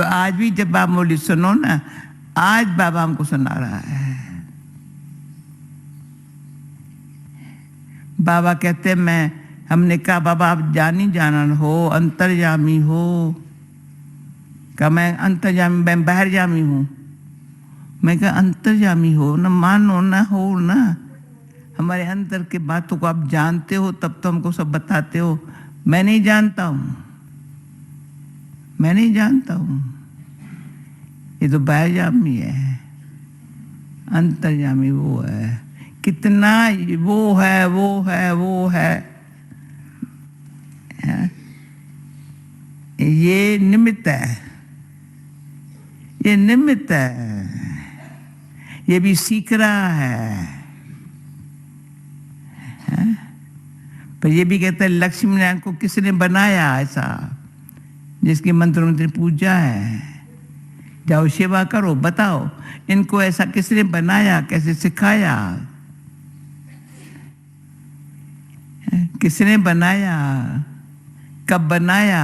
तो आज भी जब आप बोली सुनो ना, आज बाबा हमको सुना रहा है। बाबा कहते मैं, हमने कहा बाबा आप जानी जानन हो, अंतर्यामी हो। कहा मैं अंतर्यामी, मैं बाहरयामी हूँ। मैं कहा अंतर्यामी हो ना, मानो ना, हो ना, हमारे अंदर के बातों को आप जानते हो तब तो हमको सब बताते हो। मैं नहीं जानता हूँ, मैं नहीं जानता हूँ, ये तो बाहरयामी है, अंतर्यामी वो है। कितना वो है, वो है, वो है, ये निमित्त है, ये निमित्त है, ये भी सीख रहा है। पर ये भी कहता है लक्ष्मी नारायण को किसने बनाया ऐसा, जिसकी मंत्र मंत्र पूजा है। जाओ सेवा करो, बताओ इनको ऐसा किसने बनाया, कैसे सिखाया, किसने बनाया, कब बनाया,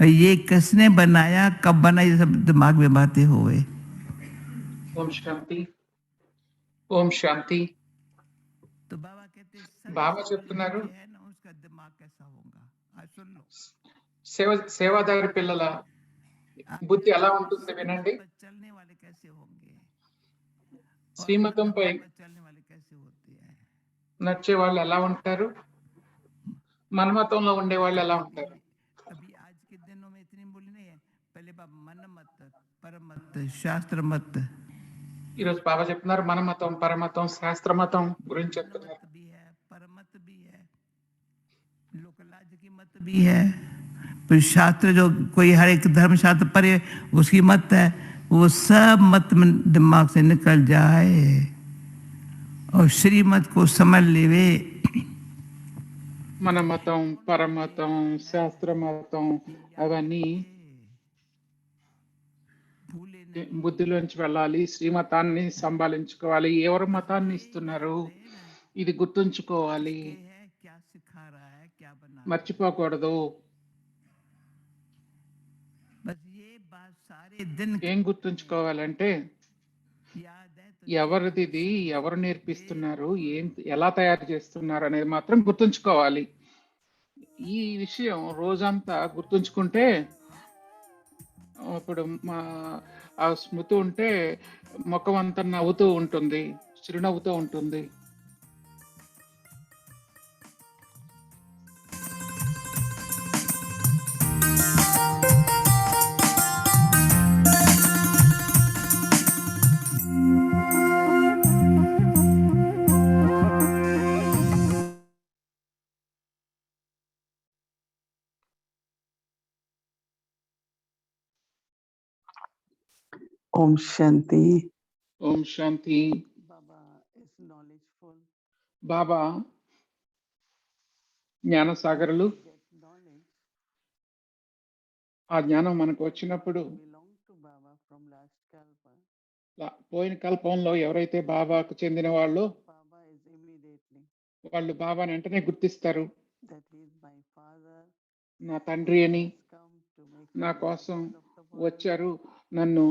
और ये किसने बनाया, कब बनाया, ये सब दिमाग में बातें हुए। ओम शांति, ओम शांति। तो बाबा कहते बाबा చెప్తున్నారు है ना, उसका दिमाग कैसा होगा, आज सुन लो। సేవాదారి పిల్లల బుద్ధి ఎలా ఉంటుంది వినండి। चलने वाले कैसे होंगे, శ్రీమతంపై चलने वाले कैसे होते हैं, నచ్చే వాళ్ళు ఎలా ఉంటారు, మనమతంలో ఉండే వాళ్ళు ఎలా ఉంటారు। अभी आज के दिनों में इतनी बोली नहीं है, पहले बाबा मन मत, परम मत, शास्त्र मत। ఈరోజు బాబా చెప్తున్నారు మన మతం, పరమతం, శాస్త్ర మతం గురించి చెప్తున్నారు। भी है, परमत भी है, लोकलाज की मत भी है, फिर शास्त्र जो कोई हर एक धर्म शास्त्र पढ़े उसकी मत है, वो सब मत दिमाग से निकल जाए और श्रीमत को समझ लेवे। మన మతం, పరమతం, శాస్త్ర మతం అవన్నీ బుద్ధిలోంచి వెళ్ళాలి, శ్రీమతాన్ని సంభాళించుకోవాలి। ఎవరు మతాన్ని ఇస్తున్నారు ఇది గుర్తుంచుకోవాలి, మర్చిపోకూడదు। ఏం గుర్తుంచుకోవాలంటే ఎవరిది, ఎవరు నేర్పిస్తున్నారు, ఎలా తయారు చేస్తున్నారు అనేది మాత్రం గుర్తుంచుకోవాలి। ఈ విషయం రోజంతా గుర్తుంచుకుంటే ఇప్పుడు ఆ స్మృతి ఉంటే ముఖం అంతా నవ్వుతూ ఉంటుంది, చిరునవ్వుతూ ఉంటుంది। ओम शांति। ओम शांति। बाबा इज नॉलेजफुल। बाबा జ్ఞాన సాగరులు। ఆ జ్ఞానం మనకు వచ్చినప్పుడు పోయిన కల్పంలో ఎవరైతే బాబాకు చెందిన వాళ్ళు బాబాని వెంటనే గుర్తిస్తారు, నా తండ్రి అని, నా కోసం వచ్చారు, నన్ను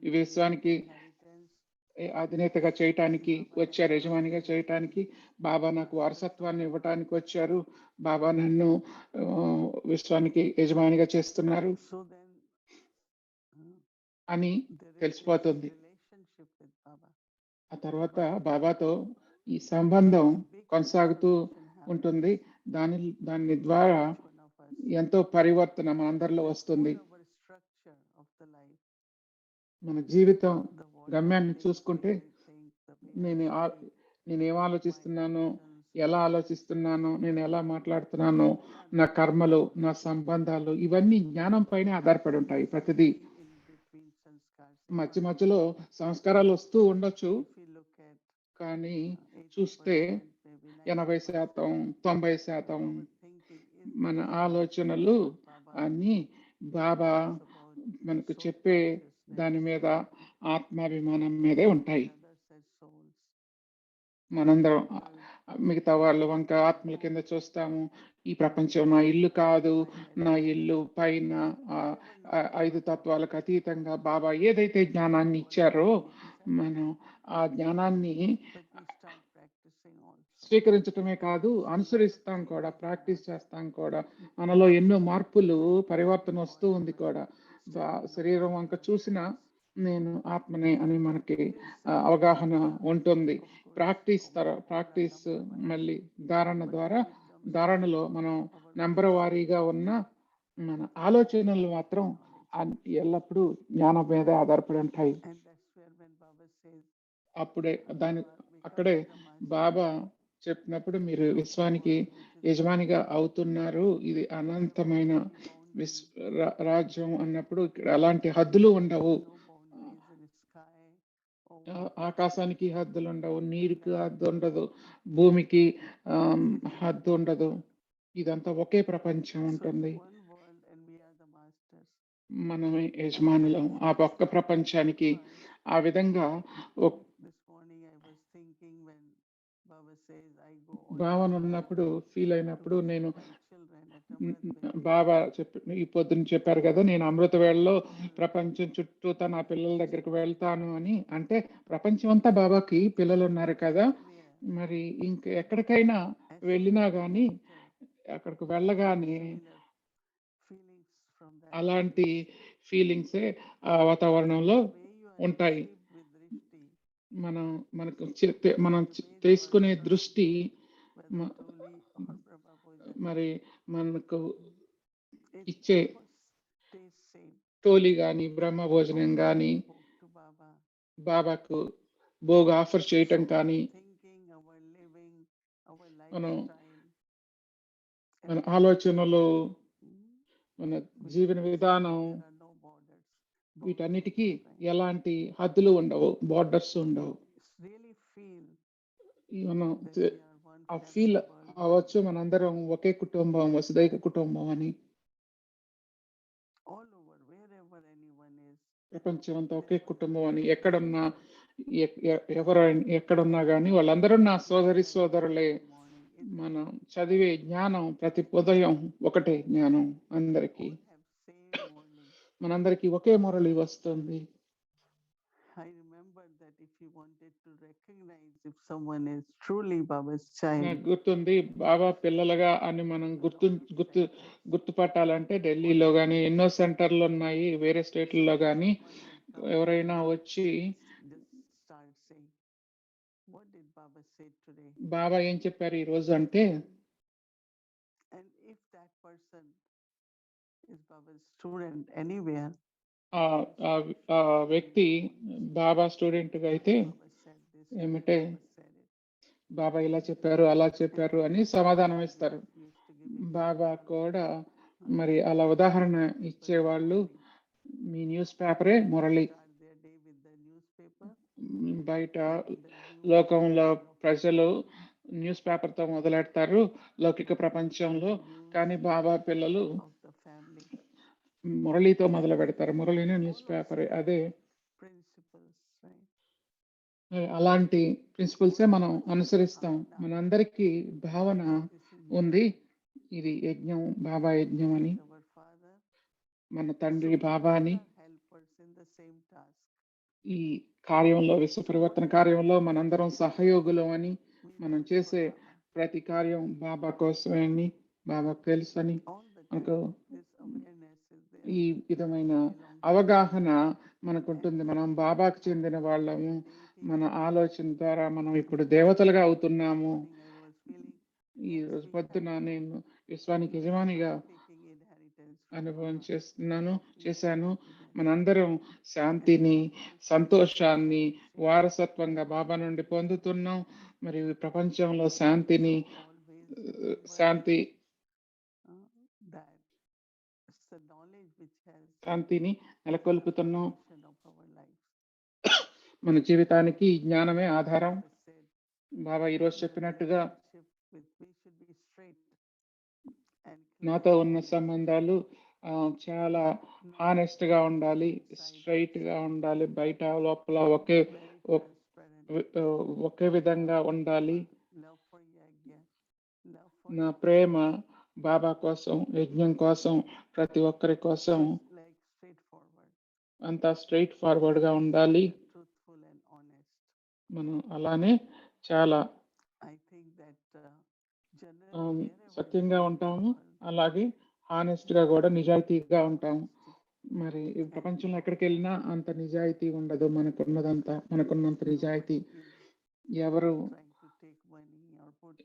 ఈ విశ్వానికి అధినేతగా చేయటానికి వచ్చారు, యజమానిగా చేయటానికి, బాబా నాకు వారసత్వాన్ని ఇవ్వటానికి వచ్చారు, బాబా నన్ను విశ్వానికి యజమానిగా చేస్తున్నారు అని తెలిసిపోతుంది। ఆ తర్వాత బాబాతో ఈ సంబంధం కొనసాగుతూ ఉంటుంది, దాని ద్వారా ఎంతో పరివర్తన మన అందరిలో వస్తుంది। మన జీవితం గమ్యాన్ని చూసుకుంటే నేనేం ఆలోచిస్తున్నాను, ఎలా ఆలోచిస్తున్నాను, నేను ఎలా మాట్లాడుతున్నాను, నా కర్మలు, నా సంబంధాలు ఇవన్నీ జ్ఞానం పైన ఆధారపడి ఉంటాయి। ప్రతిదీ మధ్య మధ్యలో సంస్కారాలు వస్తూ ఉండొచ్చు, కానీ చూస్తే 80%, 90% మన ఆలోచనలు అన్నీ బాబా మనకు చెప్పే దాని మీద, ఆత్మాభిమానం మీదే ఉంటాయి। మనందరం మిగతా వాళ్ళ వంక ఆత్మల కింద చూస్తాము. ఈ ప్రపంచం నా ఇల్లు కాదు, నా ఇల్లు పైన 5 తత్వాలకు అతీతంగా బాబా ఏదైతే జ్ఞానాన్ని ఇచ్చారో మనం ఆ జ్ఞానాన్ని but we start practicing also. స్వీకరించటమే కాదు, అనుసరిస్తాం కూడా, ప్రాక్టీస్ చేస్తాం కూడా. మనలో ఎన్నో మార్పులు, పరివర్తన వస్తూ ఉంది కూడా. శరీరం వంక చూసినా నేను ఆత్మనే అని మనకి అవగాహన ఉంటుంది. ప్రాక్టీస్ మళ్ళీ ధారణలో మనం నెంబర్ వారీగా ఉన్న మన ఆలోచనలు మాత్రం ఎల్లప్పుడూ జ్ఞానం మీద ఆధారపడి ఉంటాయి. And that's where when Baba says, అప్పుడే అక్కడే బాబా చెప్పినప్పుడు మీరు విశ్వానికి యజమానిగా అవుతున్నారు, ఇది అనంతమైన రాజ్యం అన్నప్పుడు ఇక్కడ అలాంటి హద్దులు ఉండవు. no boundaries in sky or ఆకాశానికి హద్దులు ఉండవు, నీరుకి హద్దు ఉండదు, భూమికి హద్దు ఉండదు. ఇదంతా ఒకే ప్రపంచం ఉంటుంది. one world and we are the masters. మనమే యజమానులం ఆ ఒక్క ప్రపంచానికి. ఆ విధంగా This morning I was thinking when Baba says I go భావన ఉన్నప్పుడు, ఫీల్ అయినప్పుడు నేను my children at Amrit బాబా ఈ పొద్దున్న చెప్పారు కదా, నేను అమృత వేళలో ప్రపంచం చుట్టూ నా పిల్లల దగ్గరికి వెళ్తాను అని. అంటే ప్రపంచం అంతా బాబాకి పిల్లలు ఉన్నారు కదా. మరి ఇంక ఎక్కడికైనా వెళ్ళినా కానీ అక్కడికి వెళ్ళగానే feelings from that అలాంటి ఫీలింగ్సే ఆ వాతావరణంలో way you are ఉంటాయి. received with Rishti, మనం తీసుకునే దృష్టి whether Toli or Prabha Puja, మరి మనకు it ఇచ్చే stays same. టోలీ కానీ, బ్రహ్మ భోజనం కానీ, Spoke to Baba, బాబాకు భోగ్ ఆఫర్ చేయటం కానీ, thinking, our living, our మనం lifestyle. మన ఆలోచనలు, Hmm? మన జీవన విధానం, There are no borders. వీటన్నిటికీ ఎలాంటి హద్దులు ఉండవు, బార్డర్స్ ఉండవు. Really feel మనం that we are one ఆ family ఫీల్ world. అవ్వచ్చు, మనందరం ఒకే కుటుంబం, వసుదైక కుటుంబం అని. All over, wherever anyone is. ప్రపంచం అంతా ఒకే కుటుంబం అని. ఎక్కడున్నా ఎవరు ఎక్కడున్నా కానీ వాళ్ళందరూ నా సోదరి సోదరులే. మనం చదివే జ్ఞానం ప్రతి ఉదయం ఒకటే జ్ఞానం అందరికీ. All have same morning. మనందరికీ ఒకే మురళి వస్తుంది. I remember that if you wanted to recognize if someone is truly Baba's child, నాకు గుర్తుంది, బాబా పిల్లలుగా అని మనం గుర్తుపట్టాలంటే ఢిల్లీలో కానీ ఎన్నో సెంటర్లు ఉన్నాయి, వేరే స్టేట్లలో కానీ. ఎవరైనా వచ్చి just start saying, what did Baba say today? బాబా ఏం చెప్పారు ఈ రోజు అంటే, And if that person is Baba's student anywhere, ఆ వ్యక్తి బాబా స్టూడెంట్ గా అయితే Baba said this, ఏమిటే Baba said it. బాబా ఇలా చెప్పారు, అలా చెప్పారు అని సమాధానం ఇస్తారు. Used to give me బాబా కూడా మరి అలా ఉదాహరణ ఇచ్చేవాళ్ళు. మీ న్యూస్ పేపరే Murali. start their day with the newspaper. బయట లోకంలో ప్రజలు న్యూస్ పేపర్తో మొదలెడతారు లౌకిక ప్రపంచంలో, కానీ బాబా పిల్లలు Of the family మురళితో మొదలు పెడతారు. మురళినే న్యూస్ పేపర్. అదే principles, right? అలాంటి ప్రిన్సిపల్సే మనం అనుసరిస్తాం. మనందరికీ భావన ఉంది, ఇది యజ్ఞం, బాబా యజ్ఞం అని. Our Father, మన తండ్రి బాబా అని. helpers in the same task. ఈ కార్యంలో, విశ్వ పరివర్తన కార్యంలో మనందరం సహయోగులం అని. మనం చేసే ప్రతి కార్యం బాబా కోసమే అని బాబాకు తెలుసు అని All the మనకు time, this awareness is there. ఈ విధమైన అవగాహన మనకుంటుంది. మనం బాబాకు చెందిన వాళ్ళము. మన ఆలోచన ద్వారా మనం ఇప్పుడు దేవతలుగా అవుతున్నాము. I was feeling ఈ రోజు పొద్దున నేను విశ్వానికి యజమానిగా taking inheritance. అనుభవం చేశాను. మనందరం శాంతిని, సంతోషాన్ని వారసత్వంగా బాబా నుండి పొందుతున్నాం. మరి ప్రపంచంలో శాంతిని శాంతి That it's the knowledge which has శాంతిని నెలకొల్పుతున్నాం. foundation of our lives. మన జీవితానికి ఈ జ్ఞానమే ఆధారం. Baba said, బాబా ఈరోజు చెప్పినట్టుగా relationship with me should be straight and నాతో ఉన్న సంబంధాలు చాలా హానెస్ట్ గా ఉండాలి, స్ట్రైట్ గా ఉండాలి, బయట లోపల ఒకే transparent. ఒకే విధంగా ఉండాలి. Love for నా ప్రేమ బాబా కోసం, యజ్ఞం కోసం, ప్రతి ఒక్కరి కోసం like straightforward, అంతా స్ట్రైట్ ఫార్వర్డ్గా ఉండాలి. truthful and honest. మనం అలానే చాలా I think that generally wherever సత్యంగా we live in the ఉంటాము, world, అలాగే హానెస్ట్గా కూడా నిజాయితీగా ఉంటాము. మరి ఈ and ప్రపంచంలో ఎక్కడికి వెళ్ళినా అంత నిజాయితీ ఉండదు. మనకున్నంత నిజాయితీ nobody ఎవరు trying to take money or put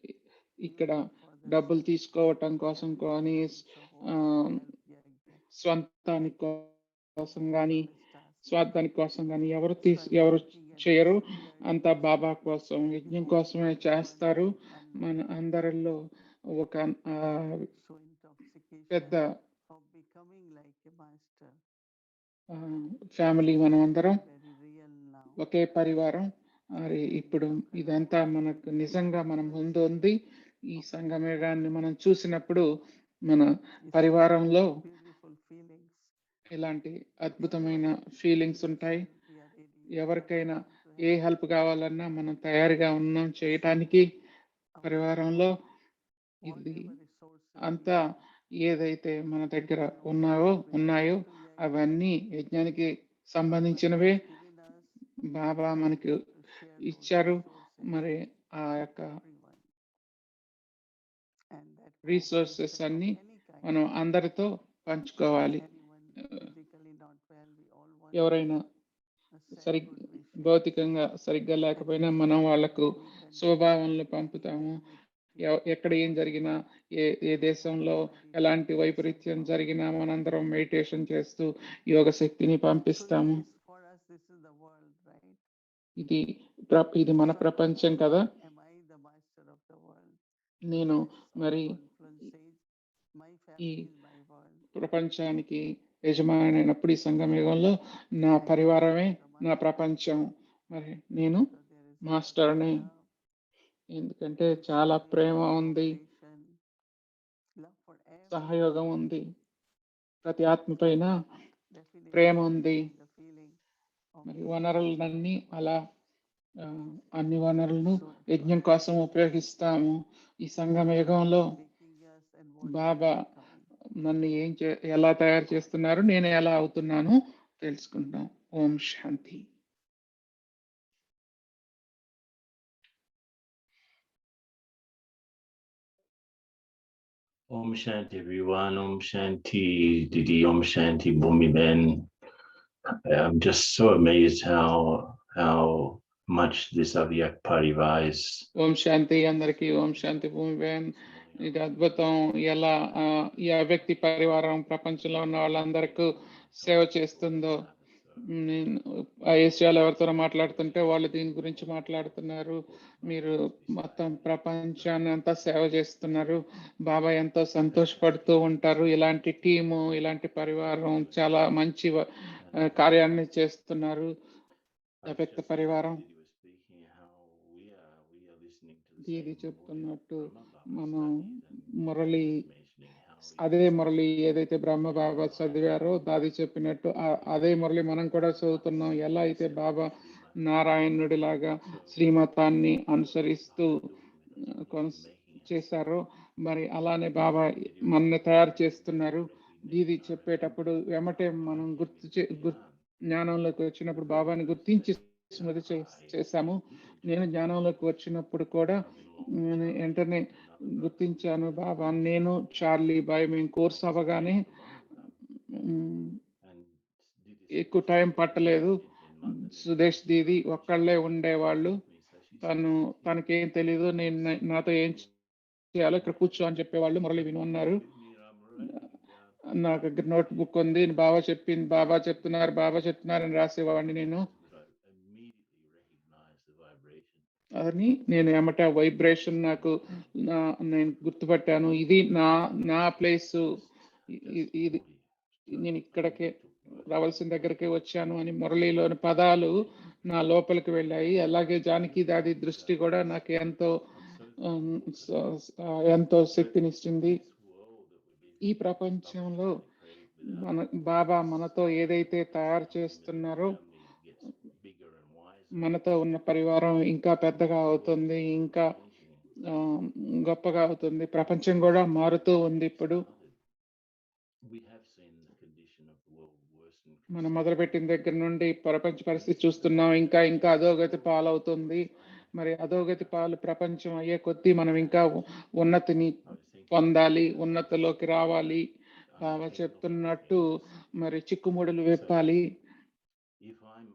ఇక్కడ using for the డబ్బులు తీసుకోవటం కోసం self కానీ or ఆ, help, yeah, exactly. స్వంతానికి కోసం కానీ Honest task. స్వార్థానికి కోసం కానీ ఎవరు So I'm ఎవరు looking at చేయరు. the similarity అంతా బాబా కోసం, యజ్ఞం before కోసమే everyone చేస్తారు. and మన అందరిలో ఒక so intoxication పెద్ద of becoming like a master. Family, మనం అందరం Very real now. ఒకే పరివారం. మరి ఇప్పుడు ఇదంతా మనకు నిజంగా మన ముందు ఉంది. ఈ సంగమేగాన్ని మనం చూసినప్పుడు మన పరివారంలో Beautiful feelings. ఇలాంటి అద్భుతమైన ఫీలింగ్స్ ఉంటాయి. We are ready. ఎవరికైనా ఏ హెల్ప్ కావాలన్నా మనం తయారుగా ఉన్నాం చేయటానికి. పరివారంలో ఇది Whatever resources అంతా ఏదైతే మన దగ్గర ఉన్నాయో అవన్నీ యజ్ఞానికి సంబంధించినవే. given us బాబా మనకు to share those ఇచ్చారు. resources మరి ఆ యొక్క everyone. And that resources cooperation of అన్ని any kind, మనం అందరితో పంచుకోవాలి. anyone physically not well, we all want ఎవరైనా to send సరి good wishes. భౌతికంగా సరిగ్గా లేకపోయినా మనం వాళ్ళకు శుభభావనలు పంపుతాము. ఎక్కడ ఏం జరిగినా, ఏ దేశంలో ఎలాంటి వైపరీత్యం జరిగినా మనందరం మెడిటేషన్ చేస్తూ యోగ శక్తిని పంపిస్తాము. For us, this is the world, right? ఇది మన ప్రపంచం కదా. Am I the master of the world? నేను మరి Confluence says, my family is my world. ప్రపంచానికి యజమానైనప్పుడు ఈ సంగమయుగంలో నా పరివారమే నా ప్రపంచం. మరి నేను So there is మాస్టర్ని. ఎందుకంటే చాలా ప్రేమ ఉంది, love for everyone. సహయోగం ఉంది, ప్రతి ఆత్మ పైన Definitely ప్రేమ ఉంది. the feeling of మరి వనరులన్నీ అలా అన్ని వనరులను యజ్ఞం కోసం ఉపయోగిస్తాము. ఈ సంగమ యుగంలో making us and what Baba we are becoming. నన్ను ఎలా తయారు చేస్తున్నారు, నేను ఎలా అవుతున్నాను తెలుసుకుంటాం. ఓం శాంతి. Om Shanti everyone, Om Shanti Didi, Om Shanti Bhumi Ben. I'm just so amazed how much this Avyak Parivar is. ఓం శాంతి అందరికీ. ఓం శాంతి భూమి బేన్. ఇది అద్భుతం ఎలా ఈ అవ్యక్తి పరివారం ప్రపంచంలో ఉన్న వాళ్ళందరికీ సేవ చేస్తుందో. నేను ఏషియాలో ఎవరితో మాట్లాడుతుంటే వాళ్ళు దీని గురించి మాట్లాడుతున్నారు. మీరు మొత్తం ప్రపంచాన్ని అంతా సేవ చేస్తున్నారు. బాబా ఎంతో సంతోషపడుతూ ఉంటారు. ఇలాంటి టీము, ఇలాంటి పరివారం చాలా మంచి కార్యాన్ని చేస్తున్నారు. అవ్యక్త పరివారం ఇది చెప్తున్నట్టు మనం మురళి, అదే మురళి ఏదైతే బ్రహ్మ బాబా చదివారో దాది చెప్పినట్టు అదే మురళి మనం కూడా చదువుతున్నాం. ఎలా అయితే బాబా నారాయణుడిలాగా శ్రీమతాన్ని అనుసరిస్తూ చేశారో మరి అలానే బాబా మనల్ని తయారు చేస్తున్నారు. దీది చెప్పేటప్పుడు వెమటే మనం జ్ఞానంలోకి వచ్చినప్పుడు బాబాని గుర్తించి స్మృతి చేశాము. నేను జ్ఞానంలోకి వచ్చినప్పుడు కూడా నేను వెంటనే గుర్తించాను బాబా. నేను చార్లీ బాయ్ మేము కోర్స్ అవ్వగానే ఎక్కువ టైం పట్టలేదు. సుదేశ్ దీది ఒక్కళ్ళే ఉండేవాళ్ళు. తనకేం తెలీదు, నేను నాతో ఏం చేయాలో ఇక్కడ కూర్చో అని చెప్పేవాళ్ళు. మురళి వినున్నారు. నా దగ్గర నోట్ బుక్ ఉంది, బాబా చెప్తున్నారు అని రాసేవాడిని నేను. అని నేను ఏమంటే వైబ్రేషన్ నేను గుర్తుపట్టాను. ఇది నా ప్లేస్, ఇది నేను ఇక్కడికే రావాల్సిన దగ్గరకే వచ్చాను అని మురళిలోని పదాలు నా లోపలికి వెళ్ళాయి. అలాగే జానకి దాది దృష్టి కూడా నాకు ఎంతో శక్తినిచ్చింది. ఈ ప్రపంచంలో బాబా మనతో ఏదైతే తయారు చేస్తున్నారో మనతో ఉన్న పరివారం ఇంకా పెద్దగా అవుతుంది, ఇంకా ఆ, గొప్పగా అవుతుంది. ప్రపంచం కూడా మారుతూ ఉంది ఇప్పుడు. we have seen the condition of the world worsen మనం మొదలుపెట్టిన దగ్గర నుండి ప్రపంచ పరిస్థితి చూస్తున్నాం. ఇంకా ఇంకా అధోగతి పాలవుతుంది. మరి అధోగతి పాలు ప్రపంచం అయ్యే కొద్దీ మనం ఇంకా ఉన్నతిని పొందాలి, ఉన్నతిలోకి రావాలి. బాబా చెప్తున్నట్టు మరి చిక్కుముడులు విప్పాలి. if I'm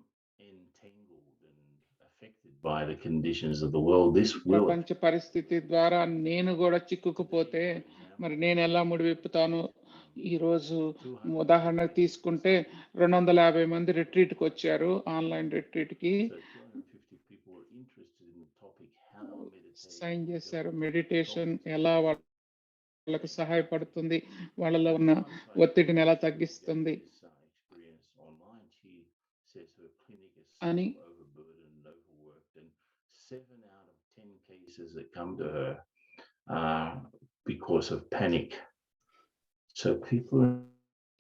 entangled and affected by the conditions of the world, this will ప్రపంచ పరిస్థితి ద్వారా నేను కూడా చిక్కుకుపోతే మరి నేను ఎలా ముడి విప్పుతాను? ఈరోజు ఉదాహరణకు తీసుకుంటే 250 మంది రిట్రీట్కి వచ్చారు, online రిట్రీట్కి. so 250 people are interested in the topic how meditation sign చేశారు. మెడిటేషన్ ఎలా వాళ్ళకు సహాయపడుతుంది, వాళ్ళలో ఉన్న ఒత్తిడిని ఎలా తగ్గిస్తుంది experience online. She says her clinic is అని. so overburdened, overworked, and 7 out of 10 cases that come to her are because of panic. So people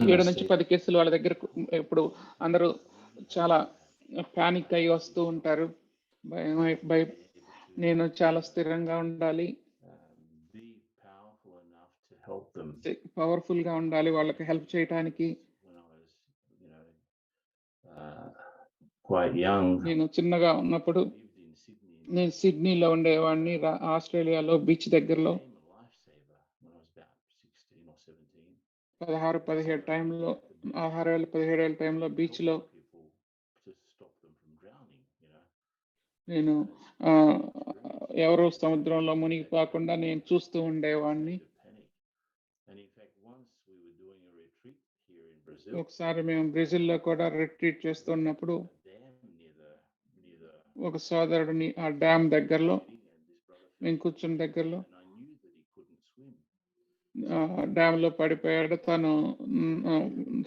7 నుంచి 10 కేసులు వాళ్ళ దగ్గర ఇప్పుడు అందరూ చాలా పానిక్ అయ్యి వస్తూ ఉంటారు. భయం నేను చాలా స్థిరంగా ఉండాలి, be powerful enough to help them. Powerful గా ఉండాలి వాళ్ళకి హెల్ప్ చేయడానికి. When I was, quite young, నేను చిన్నగా ఉన్నప్పుడు lived in Sydney. నేను సిడ్నీలో ఉండేవాడిని, ఆస్ట్రేలియాలో బీచ్ దగ్గరలో. Became a lifesaver when I was about 16 or 17. 16-17 టైంలో 16-17 టైంలో బీచ్లో People to stop them from drowning, నేను ఎవరు సముద్రంలో మునిగిపోకుండా నేను చూస్తూ ఉండేవాడిని. to panic. And in fact, once we were doing a retreat here in Brazil, ఒకసారి మేము బ్రెజిల్లో కూడా రిట్రీట్ చేస్తున్నప్పుడు a dam near the ఒక సోదరుడిని ఆ డ్యామ్ దగ్గరలో and this brother మేము కూర్చున్న దగ్గరలో and I knew that he couldn't swim. Dam లో పడిపోయాడు.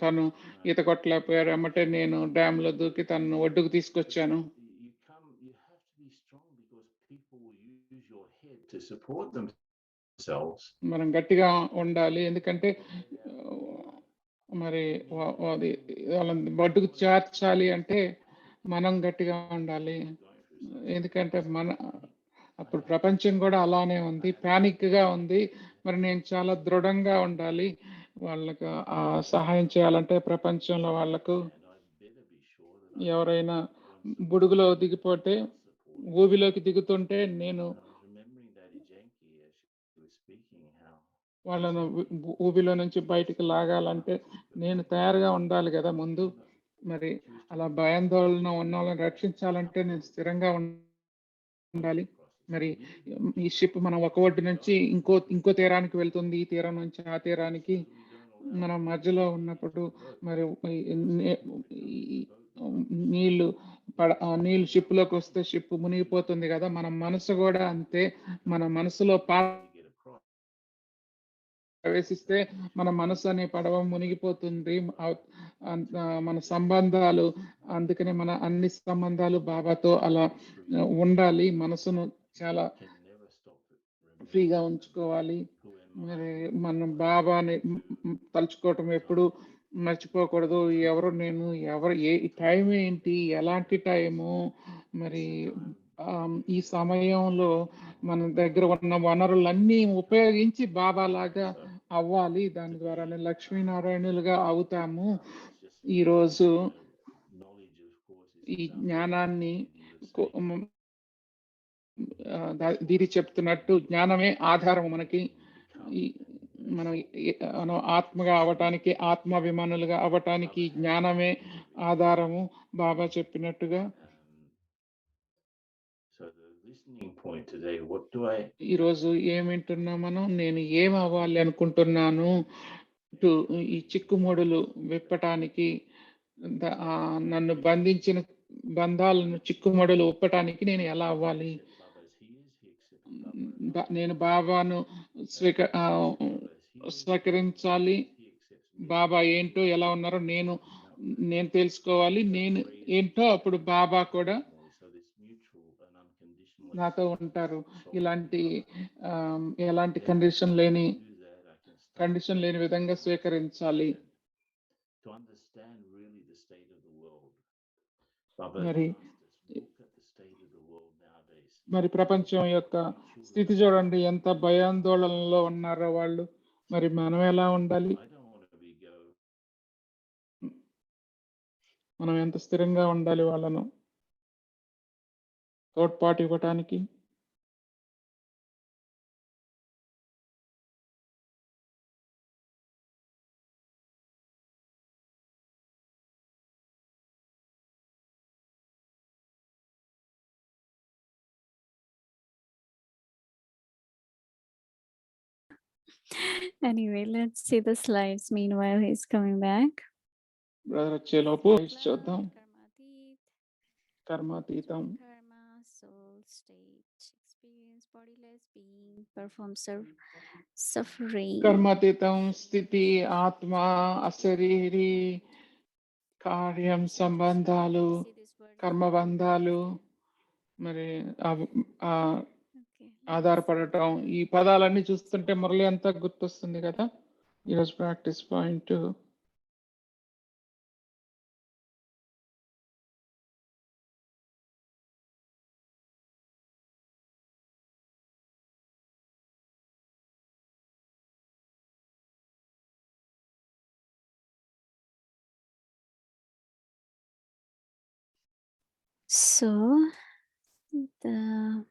తను ఈత కొట్టలేకపోయాడు. ఎమ్మటే నేను డ్యామ్ లో దూకి తను ఒడ్డుకు తీసుకొచ్చాను. You have to be strong because people will use your head to support themselves. మనం గట్టిగా ఉండాలి, ఎందుకంటే మరి అది వాళ్ళని ఒడ్డుకు చేర్చాలి అంటే మనం గట్టిగా ఉండాలి. ఎందుకంటే అప్పుడు ప్రపంచం కూడా అలానే ఉంది, పానిక్ గా ఉంది. మరి నేను చాలా దృఢంగా ఉండాలి. వాళ్ళకు ఆ సహాయం చేయాలంటే ప్రపంచంలో వాళ్ళకు ఎవరైనా బుడుగులో దిగిపోతే, ఊబిలోకి దిగుతుంటే నేను వాళ్ళను ఊబిలో నుంచి బయటికి లాగాలంటే నేను తయారుగా ఉండాలి కదా ముందు. మరి అలా భయాందోళన ఉన్న వాళ్ళని రక్షించాలంటే నేను స్థిరంగా ఉండాలి. మరి ఈ షిప్ మనం ఒక ఒడ్డు నుంచి ఇంకో తీరానికి వెళ్తుంది, ఈ తీరం నుంచి ఆ తీరానికి. మనం మధ్యలో ఉన్నప్పుడు మరి నీళ్లు షిప్ లోకి వస్తే షిప్ మునిగిపోతుంది కదా. మన మనసు కూడా అంతే. మన మనసులో ప్రవేశిస్తే మన మనసు అనే పడవ మునిగిపోతుంది. మన సంబంధాలు, అందుకనే మన అన్ని సంబంధాలు బాబాతో అలా ఉండాలి. మనసును చాలా ఫ్రీగా ఉంచుకోవాలి. మరి మనం బాబాని తలుచుకోవటం ఎప్పుడు మర్చిపోకూడదు. ఎవరు నేను, ఎవరు, ఏ టైం ఏంటి, ఎలాంటి టైము, మరి ఈ సమయంలో మన దగ్గర ఉన్న వనరులన్నీ ఉపయోగించి బాబా లాగా అవ్వాలి. దాని ద్వారానే లక్ష్మీనారాయణులుగా అవుతాము. ఈరోజు ఈ జ్ఞానాన్ని దీది చెప్తున్నట్టు జ్ఞానమే ఆధారం మనకి. మనం ఆత్మగా అవటానికి, ఆత్మాభిమానులుగా అవటానికి జ్ఞానమే ఆధారము, బాబా చెప్పినట్టుగా. ఈరోజు ఏమింటున్నాం మనం? నేను ఏం అవ్వాలి అనుకుంటున్నాను? ఈ చిక్కుముడులు విప్పటానికి, నన్ను బంధించిన బంధాలను చిక్కుముడులు విప్పటానికి నేను ఎలా అవ్వాలి? నేను బాబాను స్వీకరించాలి. బాబా ఏంటో, ఎలా ఉన్నారో నేను తెలుసుకోవాలి. నేను ఏంటో అప్పుడు బాబా కూడా నాతో ఉంటారు. ఎలాంటి కండిషన్ లేని విధంగా స్వీకరించాలి. మరి మరి ప్రపంచం యొక్క స్థితి చూడండి, ఎంత భయాందోళనలో ఉన్నారో వాళ్ళు. మరి మనం ఎలా ఉండాలి? I don't want to be go. మనం ఎంత స్థిరంగా ఉండాలి వాళ్ళను తోడ్పాటు ఇవ్వటానికి? Anyway, let's see the slides. Meanwhile, he's coming back. Brother వచ్చేలోపు చూద్దాం. Karmatit, కర్మాతీతం, karma, soul, state, experience, bodiless being, perform suffering. కర్మాతీతం స్థితి, ఆత్మ, అశరీరి, కార్యం, సంబంధాలు, See this word? కర్మబంధాలు, మరి Okay. ఆధారపడటం. ఈ పదాలన్నీ చూస్తుంటే మురళి అంతా గుర్తొస్తుంది కదా. ఈరోజు practice point. So, the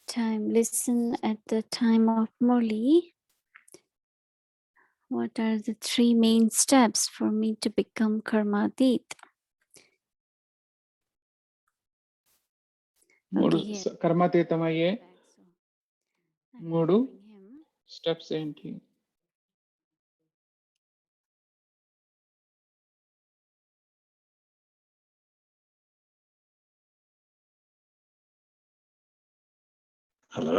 time, listen at the time of Murli. What are the three main steps for me to become karmadit? మూడు Okay, here. కర్మాతీతం అయ్యే Back, so I'm మూడు hearing him. స్టెప్స్ ఏంటి? Hello.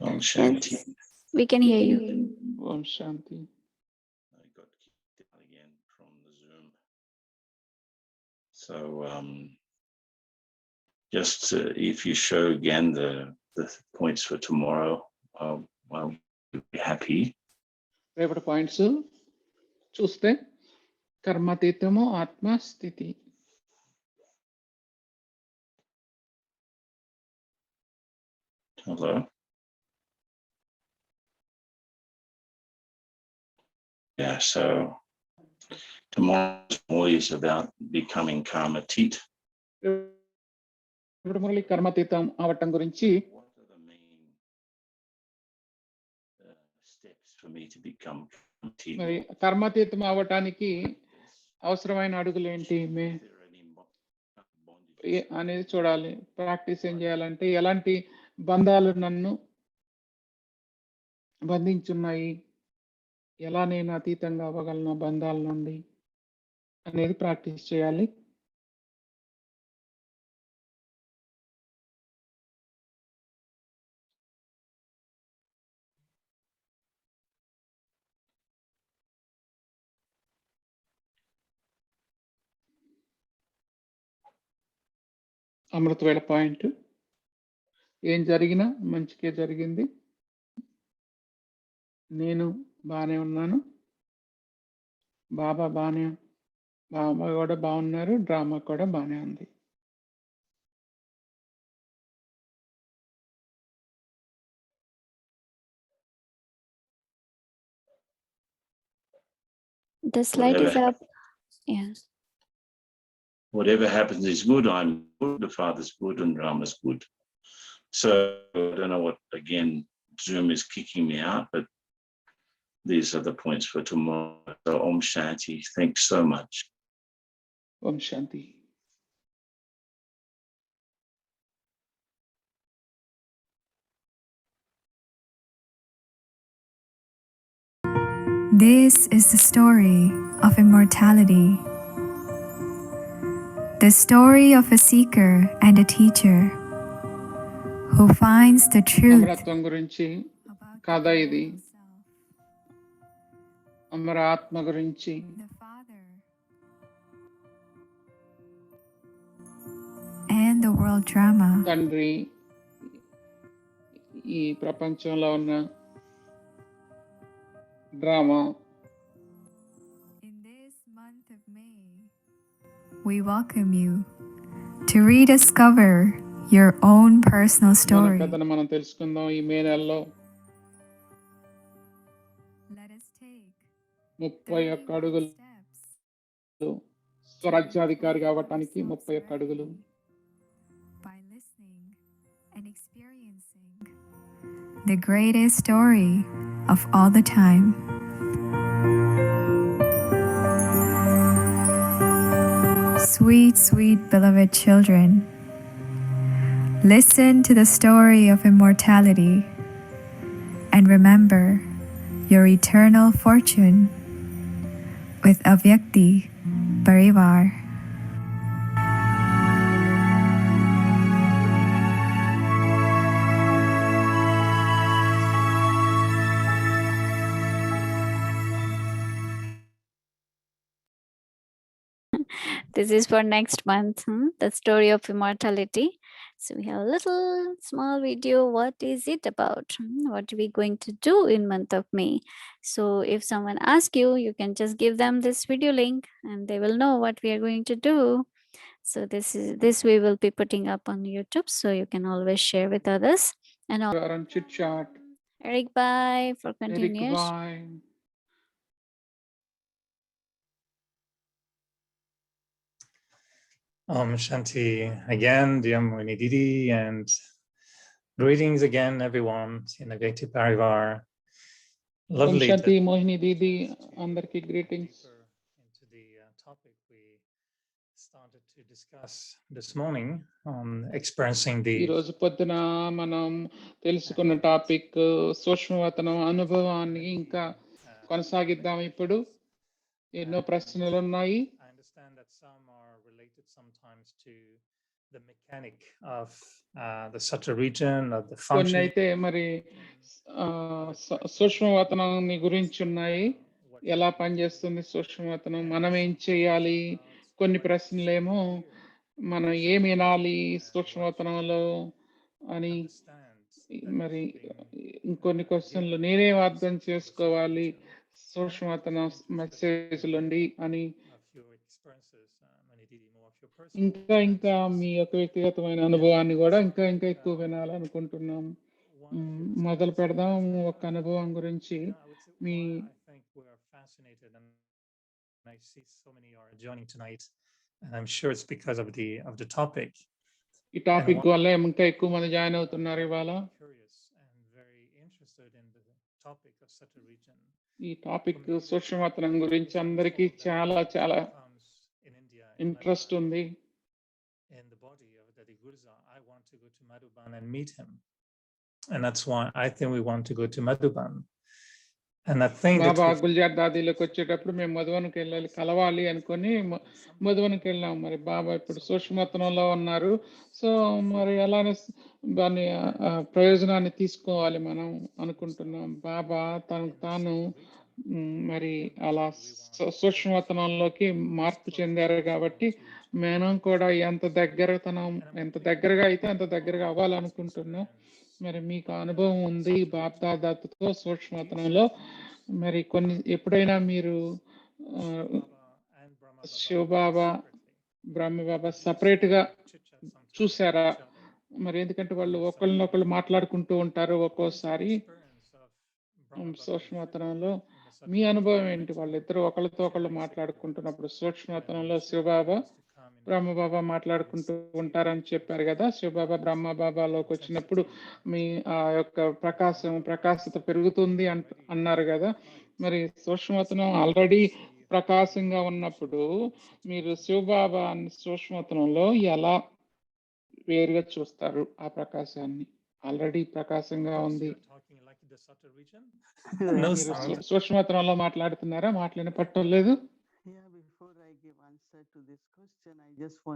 Om Shanti. Yes, we can hear you. Om Shanti. I got kicked out again from the Zoom. So just if you show again the points for tomorrow, I'll be happy. రేపటి points చూస్తే కర్మాతీతము, ఆత్మ స్థితి. Hello. Yeah, so tomorrow's more is about becoming karmatit. ఇప్పుడు మురళి కర్మాతీతం అవటం గురించి What are the main steps for me to become karmatit? మరి కర్మాతీతం అవటానికి అవసరమైన అడుగులు ఏంటి Is there any bondage? అనేది చూడాలి. ప్రాక్టీస్ ఏం చేయాలంటే ఎలాంటి బంధాలు నన్ను బంధించున్నాయి, ఎలా నేను అతీతంగా అవ్వగలను ఆ బంధాల నుండి అనేది ప్రాక్టీస్ చేయాలి. అమృతవేళ పాయింట్. ఏం జరిగినా మంచికే జరిగింది, నేను బాగానే ఉన్నాను, బాబా కూడా బాగున్నారు, డ్రామా కూడా బాగానే ఉంది. The slide is Whatever. up. Yeah. Whatever happens is good. I'm good. The Father's good, and Rama's good. So I don't know what. Again, Zoom is kicking me out, but these are the points for tomorrow. So Om Shanti. Thanks so much. Om Shanti. This is the story of immortality. The story of a seeker and a teacher who finds the truth అమరత్వం గురించి about కథ the ఇది. eternal self, అమర ఆత్మ గురించి, the Father, and the world drama. తండ్రి, ఈ ప్రపంచంలో ఉన్న drama. In this month of May, we welcome you to rediscover your own personal మన story. కథను మనం తెలుసుకుందాం ఈ మే నెలలో. Let us take 31 అడుగులు steps స్వరాజ్యాధికారి కావటానికి 31 అడుగులు. by listening and experiencing the greatest story of all the time. Sweet, sweet beloved children, listen to the story of immortality and remember your eternal fortune with Avyakti Parivar. This is for next month, the story of immortality. So we have a little small video. What is it about? What are we going to do in month of May? So if someone asks you, you can just give them this video link and they will know what we are going to do. So this we will be putting up on YouTube, so you can always share with others. And Chit chat. Eric, bye for Eric, continuous. bye. Shanti again, dear Moini Didi, and greetings again, everyone in Avyakti Parivar. Lovely Shanti, to Mohini Didi, andarki greetings. deeper into the topic we started to discuss this morning on experiencing ఈ the రోజు పొద్దున మనం తెలుసుకున్న topic సూక్ష్మవతనం అనుభవాన్ని ఇంకా కొనసాగిద్దాం. ఇప్పుడు ఎన్నో ప్రశ్నలు ఉన్నాయి. I understand that some are related sometimes to the mechanic of the Sattva region, of the కొన్ని function. అయితే మరి సూక్ష్మవతనాన్ని గురించి ఉన్నాయి. ఎలా పనిచేస్తుంది సూక్ష్మవతనం, మనం ఏం చేయాలి. కొన్ని ప్రశ్నలేమో మనం ఏం వినాలి సూక్ష్మవతనంలో అని, మరి ఇంకొన్ని క్వశ్చన్లు నేనేం అర్థం చేసుకోవాలి సూక్ష్మవతన మెసేజ్లుండి అని, ఇంకా ఇంకా మీ యొక్క వ్యక్తిగతమైన అనుభవాన్ని కూడా ఇంకా ఇంకా ఎక్కువ వినాలనుకుంటున్నాం. మొదలు పెడదాం ఒక అనుభవం గురించి. మీ I see so many are joining tonight, and I'm sure it's because of the topic. ఈ టాపిక్ వల్ల ఇంకా ఎక్కువ మంది జాయిన్ అవుతున్నారు ఇవాళ. Curious and very interested in the topic of such a region. ఈ టాపిక్ సూక్ష్మవతనం గురించి అందరికీ చాలా చాలా ఇంట్రెస్ట్ ఉంది. In the body of Dadi Gurza, I want to go to Madhuban and meet him, and that's why I think we want to go to Madhuban. And I think బాబా గుల్జార్ దాదీలోకి వచ్చేటప్పుడు మేము మధువనకి వెళ్ళాలి, కలవాలి అనుకొని మధువనకి వెళ్ళాం. మరి బాబా ఇప్పుడు సూక్ష్మవతనంలో ఉన్నారు. సో మరి అలానే దాని ప్రయోజనాన్ని తీసుకోవాలి మనం అనుకుంటున్నాం. బాబా తనకు తాను మరి అలా సూక్ష్మవతనంలోకి మార్పు చెందారు కాబట్టి మనం కూడా ఎంత దగ్గరగా అయితే అంత దగ్గరగా అవ్వాలనుకుంటున్నాం. మరి మీకు అనుభవం ఉంది బాప్ దాదాతో సూక్ష్మవతనంలో. మరి కొన్ని ఎప్పుడైనా మీరు శివబాబా బ్రహ్మబాబా సపరేట్ గా చూసారా? మరి ఎందుకంటే వాళ్ళు ఒకళ్ళనొకళ్ళు మాట్లాడుకుంటూ ఉంటారు ఒక్కోసారి సూక్ష్మవతనంలో. మీ అనుభవం ఏంటి? వాళ్ళిద్దరు ఒకళ్ళతో ఒకళ్ళు మాట్లాడుకుంటున్నప్పుడు సూక్ష్మవతనంలో శివబాబా బ్రహ్మబాబా మాట్లాడుకుంటూ ఉంటారని చెప్పారు కదా. శివబాబా బ్రహ్మబాబాలోకి వచ్చినప్పుడు మీ ఆ యొక్క ప్రకాశత పెరుగుతుంది అన్నారు కదా. మరి సూక్ష్మవతనం ఆల్రెడీ ప్రకాశంగా ఉన్నప్పుడు మీరు శివబాబా సూక్ష్మవతనంలో ఎలా వేరుగా చూస్తారు? ఆ ప్రకాశాన్ని ఆల్రెడీ ప్రకాశంగా ఉంది. సూక్ష్మవతనంలో మాట్లాడుతున్నారా? మాట్లాడిన పట్టలేదు.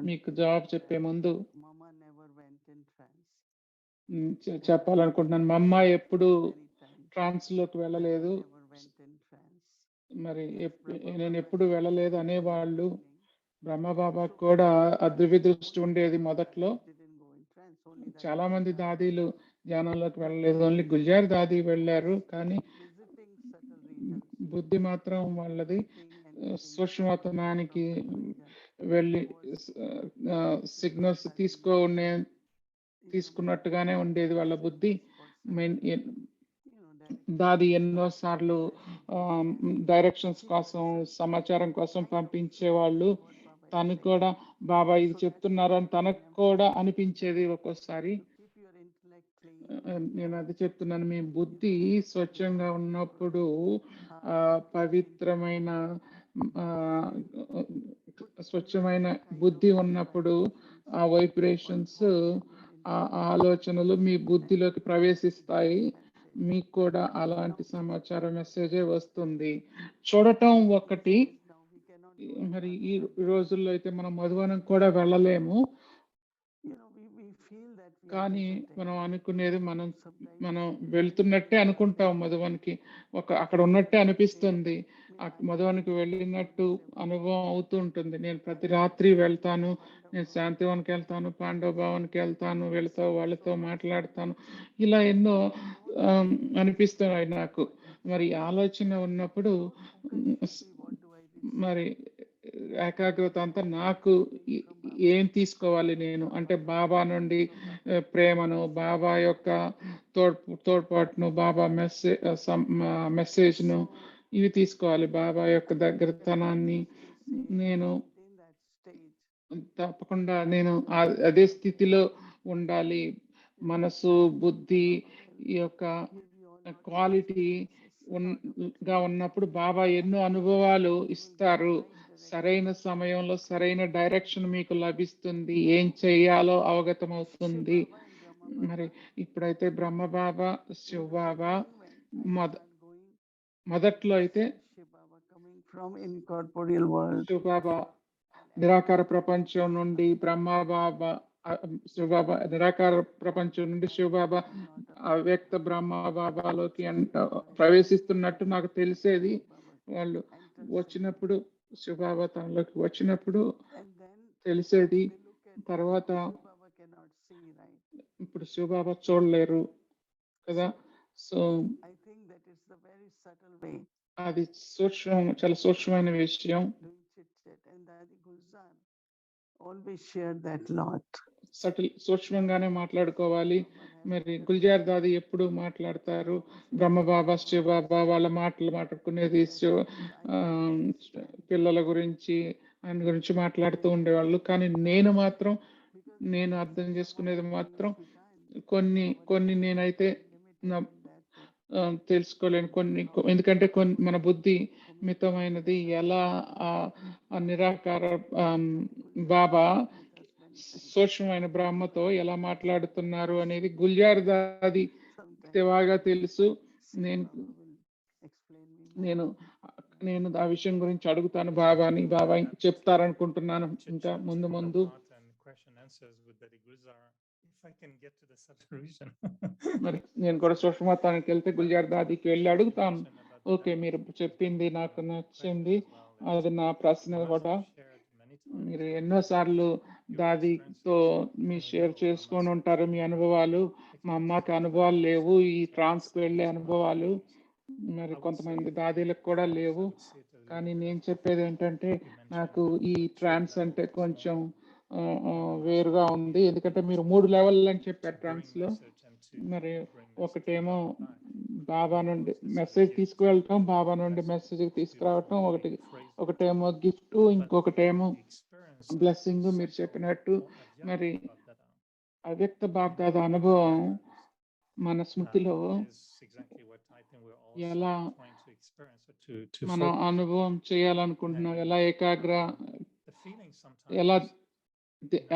మీకు జవాబు చెప్పే ముందు చెప్పాలనుకుంటున్నాను. మా అమ్మ ఎప్పుడు ట్రాన్స్ లోకి వెళ్ళలేదు, మరి నేను ఎప్పుడు వెళ్ళలేదు అనేవాళ్ళు. బ్రహ్మబాబా కూడా అద్భుత దృష్టి ఉండేది మొదట్లో. చాలా మంది దాదీలు ధ్యానంలోకి వెళ్ళలేదు, ఓన్లీ గుల్జార్ దాదీ వెళ్ళారు. కానీ బుద్ధి మాత్రం వాళ్ళది సూక్ష్మతనానికి వెళ్ళి సిగ్నల్స్ తీసుకున్నట్టుగానే ఉండేది వాళ్ళ బుద్ధి. దాది ఎన్నోసార్లు డైరెక్షన్స్ కోసం, సమాచారం కోసం పంపించేవాళ్ళు. తను కూడా బాబా ఇది చెప్తున్నారు అని తనకు కూడా అనిపించేది ఒక్కోసారి. నేను అది చెప్తున్నాను, మీ బుద్ధి స్వచ్ఛంగా ఉన్నప్పుడు పవిత్రమైన స్వచ్ఛమైన బుద్ధి ఉన్నప్పుడు ఆ వైబ్రేషన్స్, ఆ ఆలోచనలు మీ బుద్ధిలోకి ప్రవేశిస్తాయి. మీకు కూడా అలాంటి సమాచారం మెసేజే వస్తుంది. చూడటం ఒకటి, మరి ఈ రోజుల్లో అయితే మనం మధువనం కూడా వెళ్ళలేము. కానీ మనం అనుకునేది మనం వెళ్తున్నట్టే అనుకుంటాం మధువనికి. అక్కడ ఉన్నట్టే అనిపిస్తుంది. మధువనికి వెళ్ళినట్టు అనుభవం అవుతూ ఉంటుంది. నేను ప్రతి రాత్రి వెళ్తాను, నేను శాంతివన్కి వెళ్తాను, పాండవ భవన్కి వెళ్తాను, వాళ్ళతో మాట్లాడతాను. ఇలా ఎన్నో అనిపిస్తున్నాయి నాకు. మరి ఆలోచన ఉన్నప్పుడు మరి ఏకాగ్రత అంతా నాకు ఏం తీసుకోవాలి నేను అంటే, బాబా నుండి ప్రేమను, బాబా యొక్క తోడ్పాటును, బాబా మెసేజ్ను ఇవి తీసుకోవాలి. బాబా యొక్క దగ్గరతనాన్ని నేను తప్పకుండా నేను అదే స్థితిలో ఉండాలి. మనసు, బుద్ధి యొక్క క్వాలిటీ గా ఉన్నప్పుడు బాబా ఎన్నో అనుభవాలు ఇస్తారు. సరైన సమయంలో సరైన డైరెక్షన్ మీకు లభిస్తుంది. ఏం చేయాలో అవగతం అవుతుంది. మరి ఇప్పుడైతే బ్రహ్మ బాబా, శివ బాబా మొదట్లో అయితే శివ బాబా నిరాకార ప్రపంచం నుండి బ్రహ్మబాబా, శివబాబా నిరాకార ప్రపంచం నుండి శివబాబా అవ్యక్త బ్రహ్మబాబాలోకి ప్రవేశిస్తున్నట్టు నాకు తెలిసేది. వాళ్ళు వచ్చినప్పుడు, శివబాబా తనలోకి వచ్చినప్పుడు తెలిసేది. తర్వాత ఇప్పుడు శివబాబా చూడలేరు కదా. సో అది చాలా సూక్ష్మమైన విషయం. సూక్ష్మంగానే మాట్లాడుకోవాలి. మరి గుల్జార్ దాది ఎప్పుడు మాట్లాడతారు, బ్రహ్మబాబా, శివబాబా వాళ్ళ మాట్లాడుకునేది పిల్లల గురించి, ఆయన గురించి మాట్లాడుతూ ఉండేవాళ్ళు. కానీ నేను అర్థం చేసుకునేది మాత్రం కొన్ని నేనైతే తెలుసుకోలేను కొన్ని. ఎందుకంటే మన బుద్ధి మితమైనది. ఎలా నిరాకార బాబా సూక్ష్మమైన బ్రహ్మతో ఎలా మాట్లాడుతున్నారు అనేది గుల్జార్ దాది బాగా తెలుసు. నేను ఆ విషయం గురించి అడుగుతాను బాబాని. బాబా చెప్తారనుకుంటున్నాను ఇంకా ముందు. మరి నేను కూడా సూక్ష్మతానికి వెళ్తే గుల్జార్ దాదికి వెళ్ళి అడుగుతాను. ఓకే, మీరు చెప్పింది నాకు నచ్చింది, అది నా ప్రశ్న కూడా. మీరు ఎన్నోసార్లు దాదితో మీ షేర్ చేసుకొని ఉంటారు మీ అనుభవాలు. మా అమ్మకి అనుభవాలు లేవు, ఈ ట్రాన్స్కి వెళ్ళే అనుభవాలు. మరి కొంతమంది దాదీలకు కూడా లేవు. కానీ నేను చెప్పేది ఏంటంటే, నాకు ఈ ట్రాన్స్ అంటే కొంచెం వేరుగా ఉంది. ఎందుకంటే మీరు 3 లెవెల్ అని చెప్పారు ట్రాన్స్ లో. మరి ఒకటేమో బాబా నుండి మెసేజ్ తీసుకువెళ్ళటం, బాబా నుండి మెసేజ్ తీసుకురావటం, ఒకటేమో గిఫ్ట్, ఇంకొకటేమో బ్లెస్సింగ్ మీరు చెప్పినట్టు. మరి అవ్యక్త బాబ్దాదా అనుభవం మన స్మృతిలో ఎలా మనం అనుభవం చేయాలనుకుంటున్నాం, ఎలా ఎలా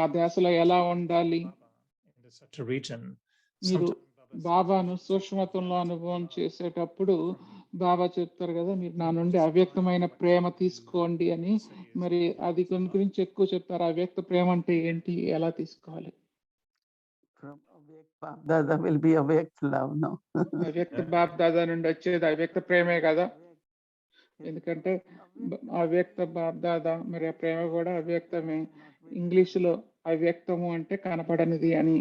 ఆ దశలో ఎలా ఉండాలి. మీరు బాబాను సూక్ష్మతంలో అనుభవం చేసేటప్పుడు బాబా చెప్తారు కదా, మీరు నా నుండి అవ్యక్తమైన ప్రేమ తీసుకోండి అని. మరి అది గురించి ఎక్కువ చెప్తారు. అవ్యక్త ప్రేమ అంటే ఏంటి, ఎలా తీసుకోవాలి? అవ్యక్త బాబ్ దాదా నుండి వచ్చేది అవ్యక్త ప్రేమే కదా. ఎందుకంటే అవ్యక్త బాబ్ దాదా, మరి ఆ ప్రేమ కూడా అవ్యక్తమే. ఇంగ్లీషులో అవ్యక్తము అంటే కనపడనిది అని.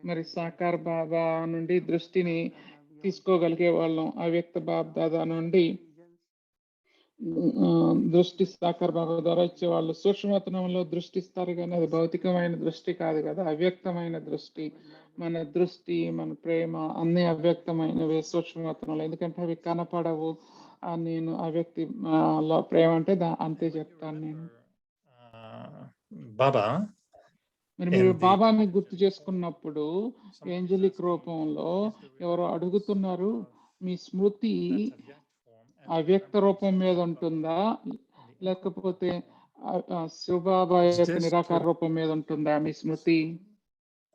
మరి సాకార్ బాబా నుండి దృష్టిని తీసుకోగలిగే వాళ్ళం. అవ్యక్త బాబ్ దాదా నుండి దృష్టి సాకర్ బాబా ద్వారా ఇచ్చేవాళ్ళు సూక్ష్మవతనంలో దృష్టి ఇస్తారు, కానీ అది భౌతికమైన దృష్టి కాదు కదా, అవ్యక్తమైన దృష్టి. మన దృష్టి, మన ప్రేమ అన్ని అవ్యక్తమైనవి సూక్ష్మవతనంలో, ఎందుకంటే అవి కనపడవు. నేను అవ్యక్తి లో ప్రేమ అంటే అంతే చెప్తాను నేను. Baba, మరి మీరు in the బాబాని గుర్తు చేసుకున్నప్పుడు ఏంజలిక్ రూపంలో ఎవరో అడుగుతున్నారు, మీ స్మృతి that's a Vyakt form, and అవ్యక్త రూపం మీద ఉంటుందా, లేకపోతే శివబాబా is యొక్క this నిరాకార to, రూపం మీద ఉంటుందా మీ స్మృతి?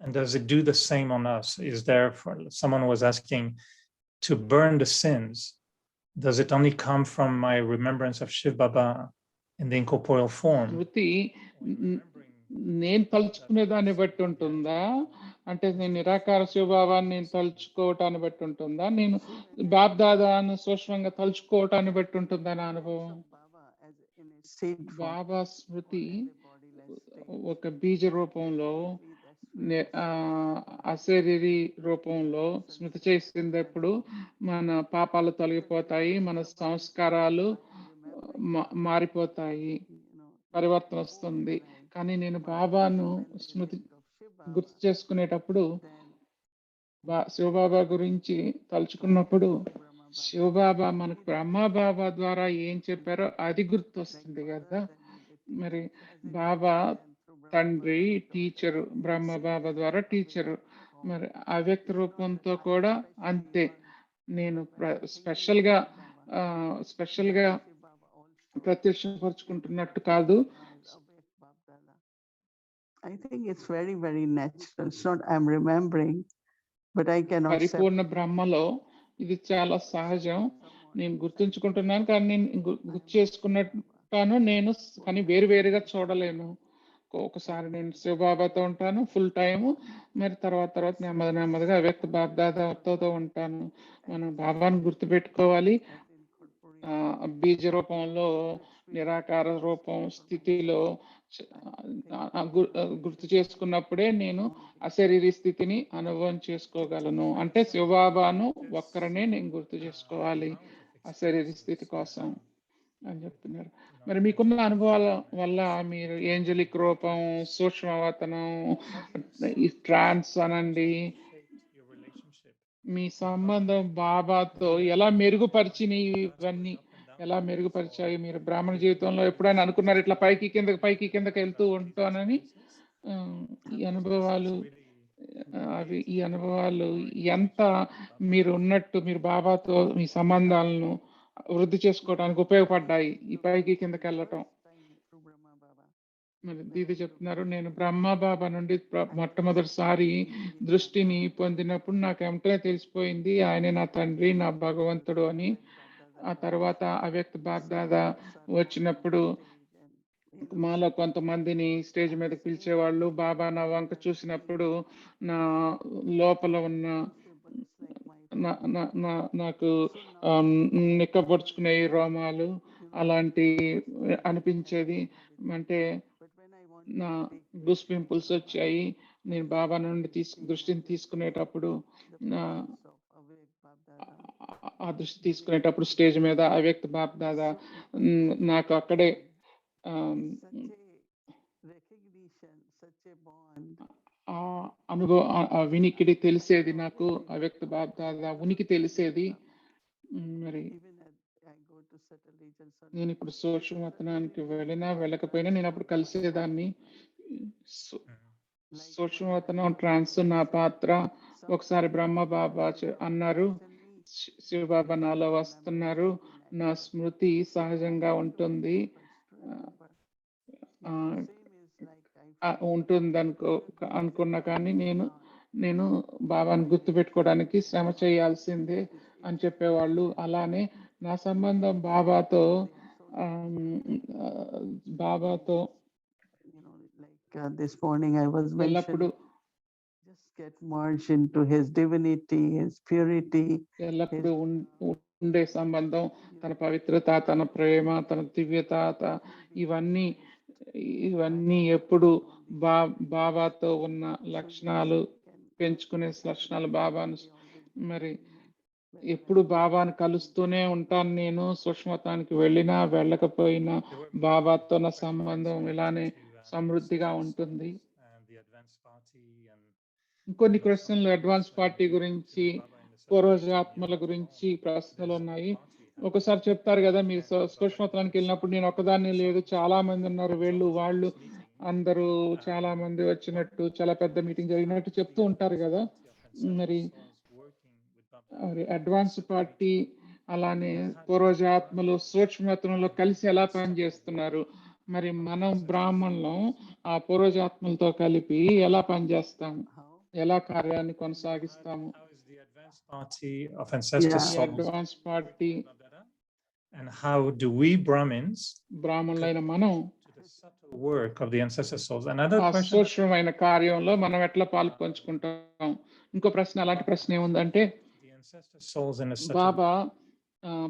and does it do the same on us? Is there, for someone was asking, to burn the sins, does it only come from my remembrance of Shiv Baba in the incorporeal form? స్మృతి నేను తలుచుకునే దాన్ని బట్టి ఉంటుందా, అంటే నేను నిరాకార శివబాబాన్ని నేను తలుచుకోవటాన్ని బట్టి ఉంటుందా, నేను బాబ్దాదాను సూక్ష్మంగా తలుచుకోవటాన్ని బట్టి ఉంటుందా నా అనుభవం? బాబా స్మృతి ఒక బీజ రూపంలో అశరీరి రూపంలో స్మృతి చేసినప్పుడు మన పాపాలు తొలగిపోతాయి, మన సంస్కారాలు మారిపోతాయి, పరివర్తన వస్తుంది. కానీ నేను బాబాను స్మృతి గుర్తు చేసుకునేటప్పుడు, శివబాబా గురించి తలుచుకున్నప్పుడు, శివబాబా మనకు బ్రహ్మబాబా ద్వారా ఏం చెప్పారో అది గుర్తొస్తుంది కదా. మరి బాబా తండ్రి టీచరు, బ్రహ్మబాబా ద్వారా టీచరు, మరి అవ్యక్త రూపంతో కూడా అంతే. నేను స్పెషల్గా ప్రత్యక్షపరుచుకుంటున్నట్టు కాదు. I think it's very, very natural. It's not I'm remembering, but I cannot పరిపూర్ణ బ్రహ్మలో ఇది చాలా సహజం. నేను గుర్తుంచుకుంటున్నాను, కానీ నేను గుర్తు చేసుకున్నట్టాను నేను, కానీ వేరువేరుగా చూడలేను. ఒకసారి నేను శివబాబాతో ఉంటాను ఫుల్ టైము, మరి తర్వాత నెమ్మదిగా అవ్యక్త బాబ్దాదాతో ఉంటాను. మనం బాబాను గుర్తుపెట్టుకోవాలి. బీజ రూపంలో, నిరాకార రూపం స్థితిలో గుర్తు చేసుకున్నప్పుడే నేను అశరీరి స్థితిని అనుభవం చేసుకోగలను. అంటే శివబాబాను ఒక్కరనే నేను గుర్తు చేసుకోవాలి అశరీరి స్థితి కోసం అని చెప్తున్నారు. మరి మీకున్న అనుభవాల వల్ల మీరు ఏంజలిక్ రూపం, సూక్ష్మవతనం, ఈ ట్రాన్స్ అనండి, మీ సంబంధం బాబాతో ఎలా మెరుగుపరిచినవి, ఇవన్నీ ఎలా మెరుగుపరిచాయి? మీరు బ్రాహ్మణ జీవితంలో ఎప్పుడైనా అనుకున్నారు ఇట్లా పైకి కిందకి వెళ్తూ ఉంటానని? ఈ అనుభవాలు ఎంత మీరు ఉన్నట్టు మీరు బాబాతో మీ సంబంధాలను వృద్ధి చేసుకోవడానికి ఉపయోగపడ్డాయి ఈ పైకి కిందకి వెళ్ళటం? మరి దీది చెప్తున్నారు, నేను బ్రహ్మబాబా నుండి మొట్టమొదటిసారి దృష్టిని పొందినప్పుడు నాకు వెంటనే తెలిసిపోయింది ఆయనే నా తండ్రి, నా భగవంతుడు అని. ఆ తర్వాత అవ్యక్త బాబ్దాదా వచ్చినప్పుడు మాలో కొంతమందిని స్టేజ్ మీద పిలిచేవాళ్ళు. బాబా నా వంక చూసినప్పుడు నా లోపల ఉన్న నాకు నిక్కపరుచుకునే రోమాలు అలాంటి అనిపించేది. అంటే నా గూస్ పింపుల్స్ వచ్చాయి. నేను బాబా నుండి దృష్టిని తీసుకునేటప్పుడు, ఆ దృష్టి తీసుకునేటప్పుడు స్టేజ్ మీద అవ్యక్త బాబ్దాదా నాకు అక్కడే అనుభవం, వినికిడి తెలిసేది, నాకు అవ్యక్త బాబ్దాదా ఉనికి తెలిసేది. మరి నేను ఇప్పుడు సూక్ష్మవతనానికి వెళ్ళకపోయినా నేను అప్పుడు కలిసేదాన్ని. సూక్ష్మవతనం ట్రాన్స్ నా పాత్ర. ఒకసారి బ్రహ్మ బాబా అన్నారు, శివబాబా నాలో వస్తున్నారు, నా స్మృతి సహజంగా ఉంటుంది అనుకున్నా, కానీ నేను బాబాను గుర్తు పెట్టుకోవడానికి శ్రమ చేయాల్సిందే అని చెప్పేవాళ్ళు. అలానే నా సంబంధం బాబాతో this morning I was ఎల్లప్పుడు just get merged into his divinity, his purity, ఎల్లప్పుడు ఉండే సంబంధం, తన పవిత్రత, తన ప్రేమ, తన దివ్యత, ఇవన్నీ ఎప్పుడు బాబాతో ఉన్న లక్షణాలు, పెంచుకునే లక్షణాలు బాబాను మరి ఎప్పుడు బాబాని కలుస్తూనే ఉంటాను నేను. సూక్ష్మతానికి వెళ్ళినా, వెళ్ళకపోయినా There were బాబాతో నా questions సంబంధం related ఇలానే to సమృద్ధిగా ancestor ఉంటుంది. souls and the advanced party and ఇంకొన్ని some ప్రశ్నలు అడ్వాన్స్ questions పార్టీ related గురించి, to Baba in the పూర్వజాత్మల 17 years గురించి alone. ప్రశ్నలు There's a ఉన్నాయి. party happening. ఒకసారి చెప్తారు కదా, మీరు And Baba సూక్ష్మతానికి invites వెళ్ళినప్పుడు నేను ఒక్కదాన్ని లేదు, చాలా మంది ఉన్నారు, results వీళ్ళు of వాళ్ళు this meeting. అందరూ చాలా మంది వచ్చినట్టు, చాలా పెద్ద మీటింగ్ జరిగినట్టు చెప్తూ ఉంటారు కదా. మరి అడ్వాన్స్ పార్టీ అలానే పూర్వజాత్మలు సూక్ష్మతంలో కలిసి ఎలా పనిచేస్తున్నారు, మరి మనం బ్రాహ్మణులం ఆ పూర్వజాత్మలతో కలిపి ఎలా పనిచేస్తాము, ఎలా కార్యాన్ని కొనసాగిస్తాము. How is the advanced party of ancestor Yeah. ఈ souls advance party and how do we Brahmins బ్రాహ్మణులైన మనం to the subtle work of the ancestor souls? Another ఆ question. సూక్ష్మమైన కార్యంలో మనం ఎట్లా పాలు పంచుకుంటాం. ఇంకో ప్రశ్న, అలాంటి ప్రశ్న ఏముందంటే, The ancestor souls in a subtle బాబా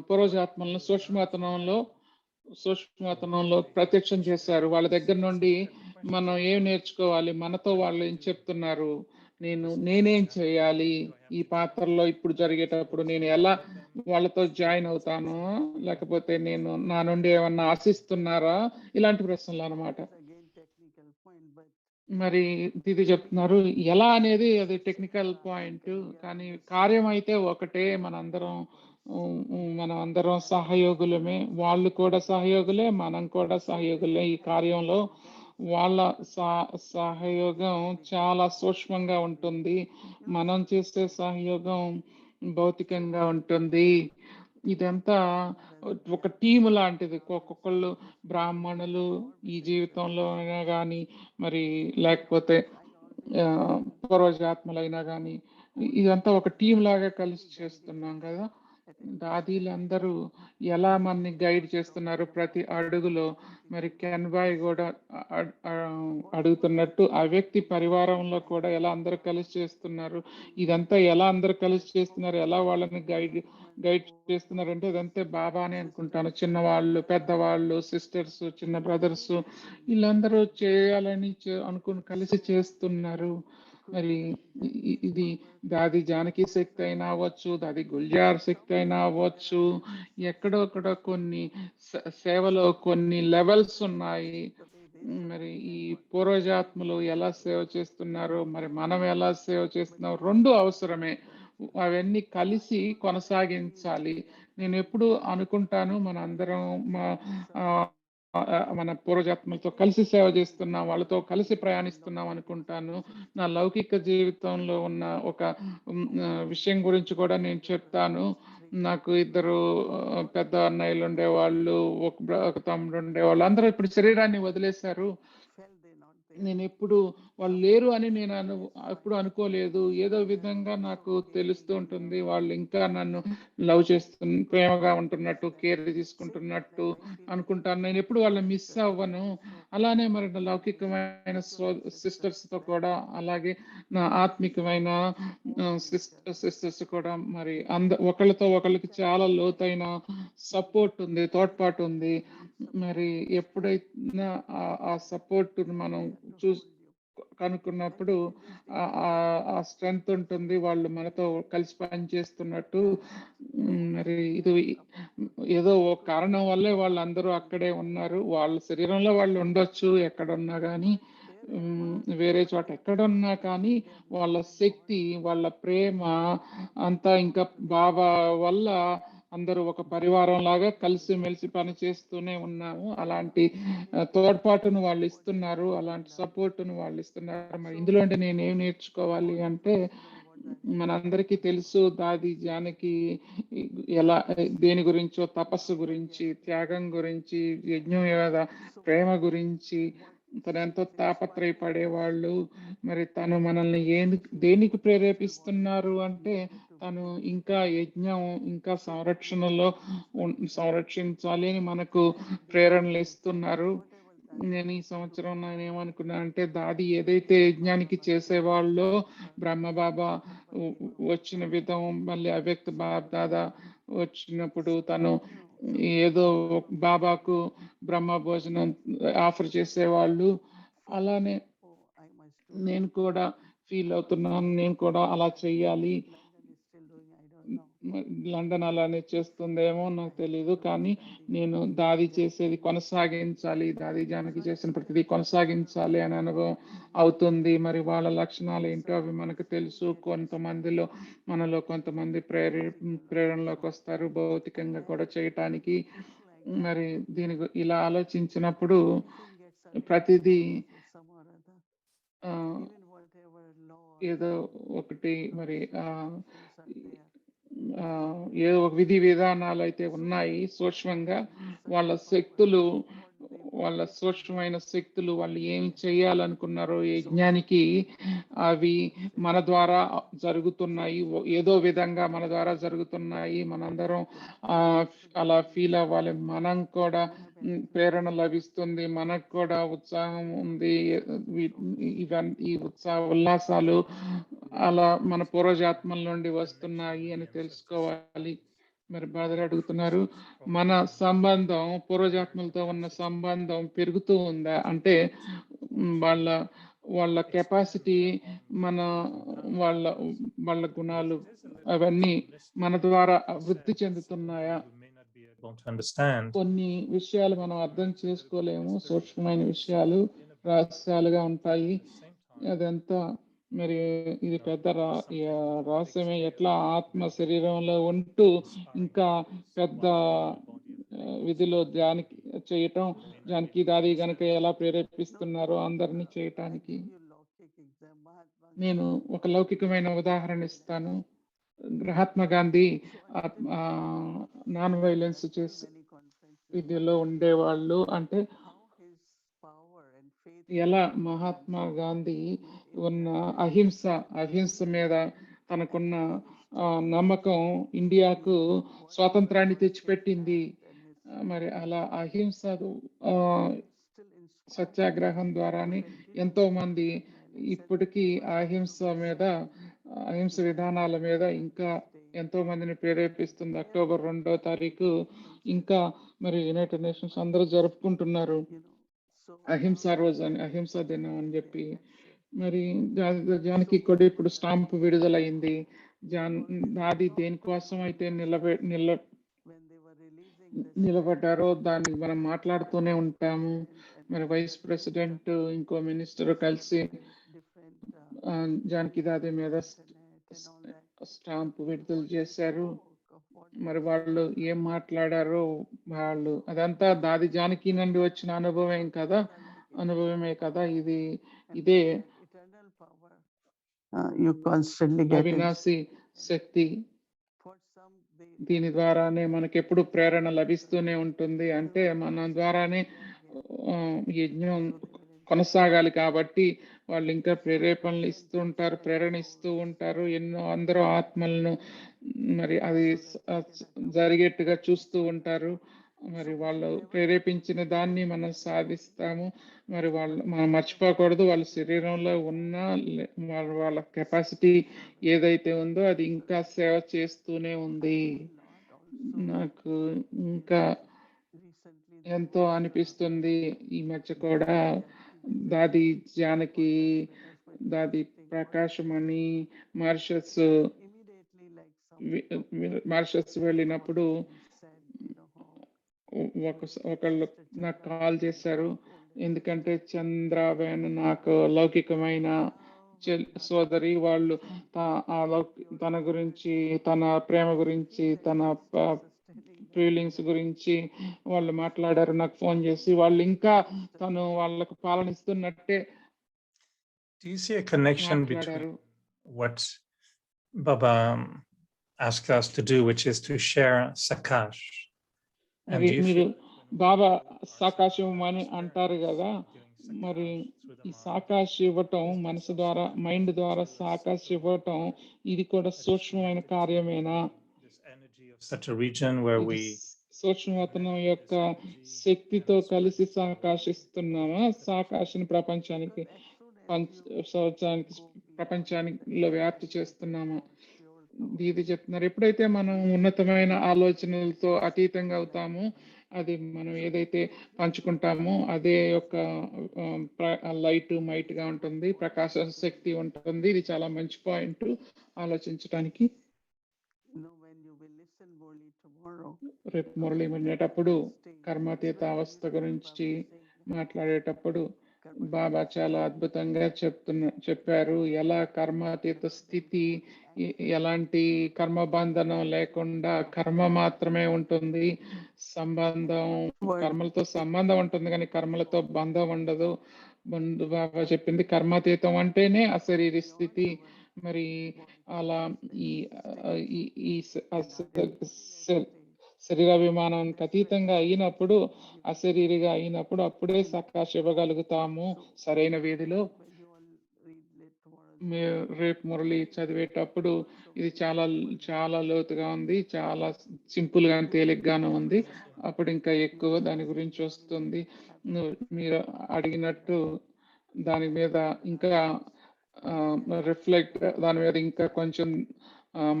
పూర్వజాత్మలను సూక్ష్మతనంలో ప్రత్యక్షం చేశారు. వాళ్ళ దగ్గర నుండి మనం ఏం నేర్చుకోవాలి, మనతో వాళ్ళు ఏం చెప్తున్నారు, నేనేం చేయాలి ఈ పాత్రలో ఇప్పుడు జరిగేటప్పుడు, నేను ఎలా వాళ్ళతో జాయిన్ అవుతాను, లేకపోతే నేను నా నుండి ఏమన్నా ఆశిస్తున్నారా, ఇలాంటి ప్రశ్నలు అన్నమాట. Again, technical point, but మరి ఇది చెప్తున్నారు, ఎలా అనేది అది టెక్నికల్ పాయింట్, కానీ కార్యం అయితే ఒకటే. మనం అందరం సహయోగులమే, వాళ్ళు కూడా సహయోగులే, మనం కూడా సహయోగులే. ఈ కార్యంలో వాళ్ళ సహయోగం చాలా సూక్ష్మంగా ఉంటుంది, మనం చేసే సహయోగం భౌతికంగా ఉంటుంది. ఇదంతా ఒక టీం లాంటిది. ఒక్కొక్కళ్ళు బ్రాహ్మణులు ఈ జీవితంలో అయినా కానీ, మరి లేకపోతే పూర్వజాత్మలైనా కానీ, ఇదంతా ఒక టీం లాగా కలిసి చేస్తున్నాం కదా. దాదీలందరూ ఎలా మనని గైడ్ చేస్తున్నారు ప్రతి అడుగులో. మరి కెన్బాయ్ కూడా అడుగుతున్నట్టు ఆ వ్యక్తి పరివారంలో కూడా ఎలా అందరూ కలిసి చేస్తున్నారు, ఇదంతా ఎలా అందరూ కలిసి చేస్తున్నారు, ఎలా వాళ్ళని గైడ్ చేస్తున్నారు అంటే ఇదంతా బాబానే అనుకుంటాను. చిన్నవాళ్ళు, పెద్దవాళ్ళు, సిస్టర్స్, చిన్న బ్రదర్స్, వీళ్ళందరూ చేయాలని అనుకుని కలిసి చేస్తున్నారు. మరి ఇది దాది జానకి శక్తి అయినా అవ్వచ్చు, దాది గుల్జార్ శక్తి అయినా అవ్వచ్చు, ఎక్కడొక్కడ కొన్ని సేవలో కొన్ని లెవెల్స్ ఉన్నాయి. మరి ఈ పూర్వజాత్మలు ఎలా సేవ చేస్తున్నారు, మరి మనం ఎలా సేవ చేస్తున్నాం, రెండు అవసరమే. అవన్నీ కలిసి కొనసాగించాలి. నేను ఎప్పుడు అనుకుంటాను, మన పూర్వజాత్మలతో కలిసి సేవ చేస్తున్నాం, వాళ్ళతో కలిసి ప్రయాణిస్తున్నాం అనుకుంటాను. నా లౌకిక జీవితంలో ఉన్న ఒక విషయం గురించి కూడా నేను చెప్తాను. నాకు ఇద్దరు పెద్ద అన్నయ్యలు ఉండేవాళ్ళు, ఒక తమ్ముడు ఉండేవాళ్ళు, అందరూ ఇప్పుడు శరీరాన్ని వదిలేశారు. నేను ఎప్పుడు వాళ్ళు లేరు అని నేను ఎప్పుడు అనుకోలేదు. ఏదో విధంగా నాకు తెలుస్తూ ఉంటుంది, వాళ్ళు ఇంకా నన్ను లవ్ ప్రేమగా ఉంటున్నట్టు, కేర్ తీసుకుంటున్నట్టు అనుకుంటాను. నేను ఎప్పుడు వాళ్ళని మిస్ అవ్వను. అలానే మరి నా లౌకికమైన సిస్టర్స్ తో కూడా, అలాగే నా ఆత్మికమైన సిస్టర్స్ కూడా, మరి ఒకళ్ళతో ఒకళ్ళకి చాలా లోతైన సపోర్ట్ ఉంది, తోడ్పాటు ఉంది. మరి ఎప్పుడైనా ఆ సపోర్ట్ మనం కనుక్కున్నప్పుడు ఆ స్ట్రెంగ్త్ ఉంటుంది, వాళ్ళు మనతో కలిసి పనిచేస్తున్నట్టు. మరి ఇది ఏదో ఒక కారణం వల్లే వాళ్ళందరూ అక్కడే ఉన్నారు. వాళ్ళ శరీరంలో వాళ్ళు ఉండొచ్చు ఎక్కడున్నా కానీ, వేరే చోట ఎక్కడున్నా కానీ, వాళ్ళ శక్తి, వాళ్ళ ప్రేమ అంతా ఇంకా బాబా వల్ల అందరూ ఒక పరివారం లాగా కలిసిమెలిసి పని చేస్తూనే ఉన్నాము. అలాంటి తోడ్పాటును వాళ్ళు ఇస్తున్నారు, అలాంటి సపోర్టును వాళ్ళు ఇస్తున్నారు. మరి ఇందులో నేను ఏం నేర్చుకోవాలి అంటే, మనందరికీ తెలుసు దాది జానకి ఎలా దేని గురించో, తపస్సు గురించి, త్యాగం గురించి, యజ్ఞం మీద ప్రేమ గురించి తను ఎంతో తాపత్రయపడేవాళ్ళు. మరి తను మనల్ని దేనికి ప్రేరేపిస్తున్నారు అంటే, తను ఇంకా యజ్ఞం, ఇంకా సంరక్షించాలి అని మనకు ప్రేరణలు ఇస్తున్నారు. నేను ఈ సంవత్సరం నేను ఏమనుకున్నా అంటే, దాది ఏదైతే యజ్ఞానికి చేసేవాళ్ళో, బ్రహ్మబాబా వచ్చిన విధం, మళ్ళీ అవ్యక్త బాబ్దాదా వచ్చినప్పుడు తను ఏదో బాబాకు బ్రహ్మ భోజనం ఆఫర్ చేసేవాళ్ళు, అలానే నేను కూడా ఫీల్ అవుతున్నాను, నేను కూడా అలా చెయ్యాలి. లండన్ అలానే చేస్తుందేమో నాకు తెలీదు, కానీ నేను దాది చేసేది కొనసాగించాలి, దాది జానకి చేసిన ప్రతిదీ కొనసాగించాలి అనే అనుభవం అవుతుంది. మరి వాళ్ళ లక్షణాలు ఏంటో అవి మనకు తెలుసు. మనలో కొంతమంది ప్రేరణలోకి వస్తారు భౌతికంగా కూడా చేయటానికి. మరి ఇలా ఆలోచించినప్పుడు ప్రతిదీ ఆ, ఏదో ఒకటి మరి ఏదో ఒక విధి విధానాలు అయితే ఉన్నాయి సూక్ష్మంగా. వాళ్ళ సూక్ష్మమైన శక్తులు వాళ్ళు ఏమి చేయాలనుకున్నారో యజ్ఞానికి అవి మన ద్వారా జరుగుతున్నాయి, ఏదో విధంగా మన ద్వారా జరుగుతున్నాయి. మనందరం అలా ఫీల్ అవ్వాలి. మనం కూడా ప్రేరణ లభిస్తుంది, మనకు కూడా ఉత్సాహం ఉంది. ఈ ఉల్లాసాలు అలా మన పూర్వజాత్మల నుండి వస్తున్నాయి అని తెలుసుకోవాలి. మరి బాధలు అడుగుతున్నారు, మన సంబంధం పూర్వజాత్మలతో ఉన్న సంబంధం పెరుగుతూ ఉందా అంటే వాళ్ళ కెపాసిటీ, వాళ్ళ గుణాలు అవన్నీ మన ద్వారా వృద్ధి చెందుతున్నాయా? కొన్ని విషయాలు మనం అర్థం చేసుకోలేము, సూక్ష్మమైన విషయాలు రహస్యాలుగా ఉంటాయి. అదంతా మరి ఇది పెద్ద రహస్యమే. ఎట్లా ఆత్మ శరీరంలో ఉంటూ ఇంకా పెద్ద విధిలో జానకి దాది గనక ఎలా ప్రేరేపిస్తున్నారో అందరినీ చేయటానికి. నేను ఒక లౌకికమైన ఉదాహరణ ఇస్తాను. మహాత్మా గాంధీ నాన్ వైలెన్స్ చేసి విధిలో ఉండేవాళ్ళు. అంటే ఎలా మహాత్మా గాంధీ ఉన్న అహింస మీద తనకున్న నమ్మకం ఇండియాకు స్వాతంత్రాన్ని తెచ్చిపెట్టింది. మరి అలా అహింస సత్యాగ్రహం ద్వారానే ఎంతో మంది ఇప్పటికీ అహింస విధానాల మీద ఇంకా ఎంతో మందిని ప్రేరేపిస్తుంది. అక్టోబర్ 2వ తారీఖు ఇంకా మరి యునైటెడ్ నేషన్స్ అందరూ జరుపుకుంటున్నారు అహింసా రోజు అని, అహింసా దినం అని చెప్పి. మరి జానకి కూడా ఇప్పుడు స్టాంప్ విడుదలైంది. దాది దేనికోసం అయితే నిలబడ్డారో దాన్ని మనం మాట్లాడుతూనే ఉంటాము. మరి వైస్ ప్రెసిడెంట్ ఇంకో మినిస్టర్ కలిసి జానకి దాది మీద స్టాంప్ విడుదల చేశారు. మరి వాళ్ళు ఏం మాట్లాడారో అదంతా దాది జానకి నుండి వచ్చిన అనుభవమే కదా. ఇదే అవినాశి శక్తి. దీని ద్వారానే మనకెప్పుడు ప్రేరణ లభిస్తూనే ఉంటుంది. అంటే మన ద్వారానే యజ్ఞం కొనసాగాలి కాబట్టి వాళ్ళు ఇంకా ప్రేరణ ఇస్తూ ఉంటారు. అందరూ ఆత్మలను మరి అది జరిగేట్టుగా చూస్తూ ఉంటారు. మరి వాళ్ళు ప్రేరేపించిన దాన్ని మనం సాధిస్తాము. మరి మనం మర్చిపోకూడదు, వాళ్ళ శరీరంలో ఉన్న వాళ్ళ కెపాసిటీ ఏదైతే ఉందో అది ఇంకా సేవ చేస్తూనే ఉంది. నాకు ఇంకా ఎంతో అనిపిస్తుంది. ఈ మధ్య కూడా దాది జానకి, దాది ప్రకాశమణి మారిషస్ వెళ్ళినప్పుడు ఒకళ్ళు నాకు కాల్ చేశారు. ఎందుకంటే చంద్రాబేన్ నాకు లౌకికమైన సోదరి. వాళ్ళు తన గురించి, తన ప్రేమ గురించి, తన ఫీలింగ్స్ గురించి వాళ్ళు మాట్లాడారు నాకు ఫోన్ చేసి. వాళ్ళు ఇంకా వాళ్ళకు పాలనిస్తున్నట్టే Do you see a connection between what Baba asked us to do, which is to share Sakash? మీరు బాబా సాకాశం అని అంటారు కదా, మరి ఈ సాకాశ ఇవ్వటం మనసు ద్వారా, మైండ్ ద్వారా సాకాశ ఇవ్వటం ఇది కూడా సూక్ష్మమైన కార్యమేనా? సూక్ష్మతనం యొక్క శక్తితో కలిసి సాకాశిస్తున్నామా? సాకాశని ప్రపంచానిలో వ్యాప్తి చేస్తున్నామా? ఇది చెప్తున్నారు. ఎప్పుడైతే మనం ఉన్నతమైన ఆలోచనలతో అతీతంగా అవుతామో, అది మనం ఏదైతే పంచుకుంటామో అదే యొక్క మైట్ గా ఉంటుంది, ప్రకాశ శక్తి ఉంటుంది. ఇది చాలా మంచి పాయింట్ ఆలోచించడానికి. tomorrow. రేపు మురళి వినేటప్పుడు కర్మాతీత అవస్థ గురించి మాట్లాడేటప్పుడు బాబా చాలా అద్భుతంగా చెప్పారు. ఎలా కర్మాతీత స్థితి, ఎలాంటి కర్మబంధనం లేకుండా కర్మ మాత్రమే ఉంటుంది. కర్మలతో సంబంధం ఉంటుంది కానీ కర్మలతో బంధం ఉండదు. ముందు బాబా చెప్పింది కర్మాతీతం అంటేనే అశరీరి స్థితి. మరి అలా ఈ శరీరాభిమానానికి అతీతంగా అయినప్పుడు, అశరీరిగా అయినప్పుడు అప్పుడే సకాశ ఇవ్వగలుగుతాము సరైన వీధిలో. రేపు మురళి చదివేటప్పుడు ఇది చాలా చాలా లోతుగా ఉంది, చాలా సింపుల్ గా తేలిగ్గాను ఉంది. అప్పుడు ఇంకా ఎక్కువ దాని గురించి వస్తుంది. మీరు అడిగినట్టు దాని మీద ఇంకా రిఫ్లెక్ట్, దాని మీద ఇంకా కొంచెం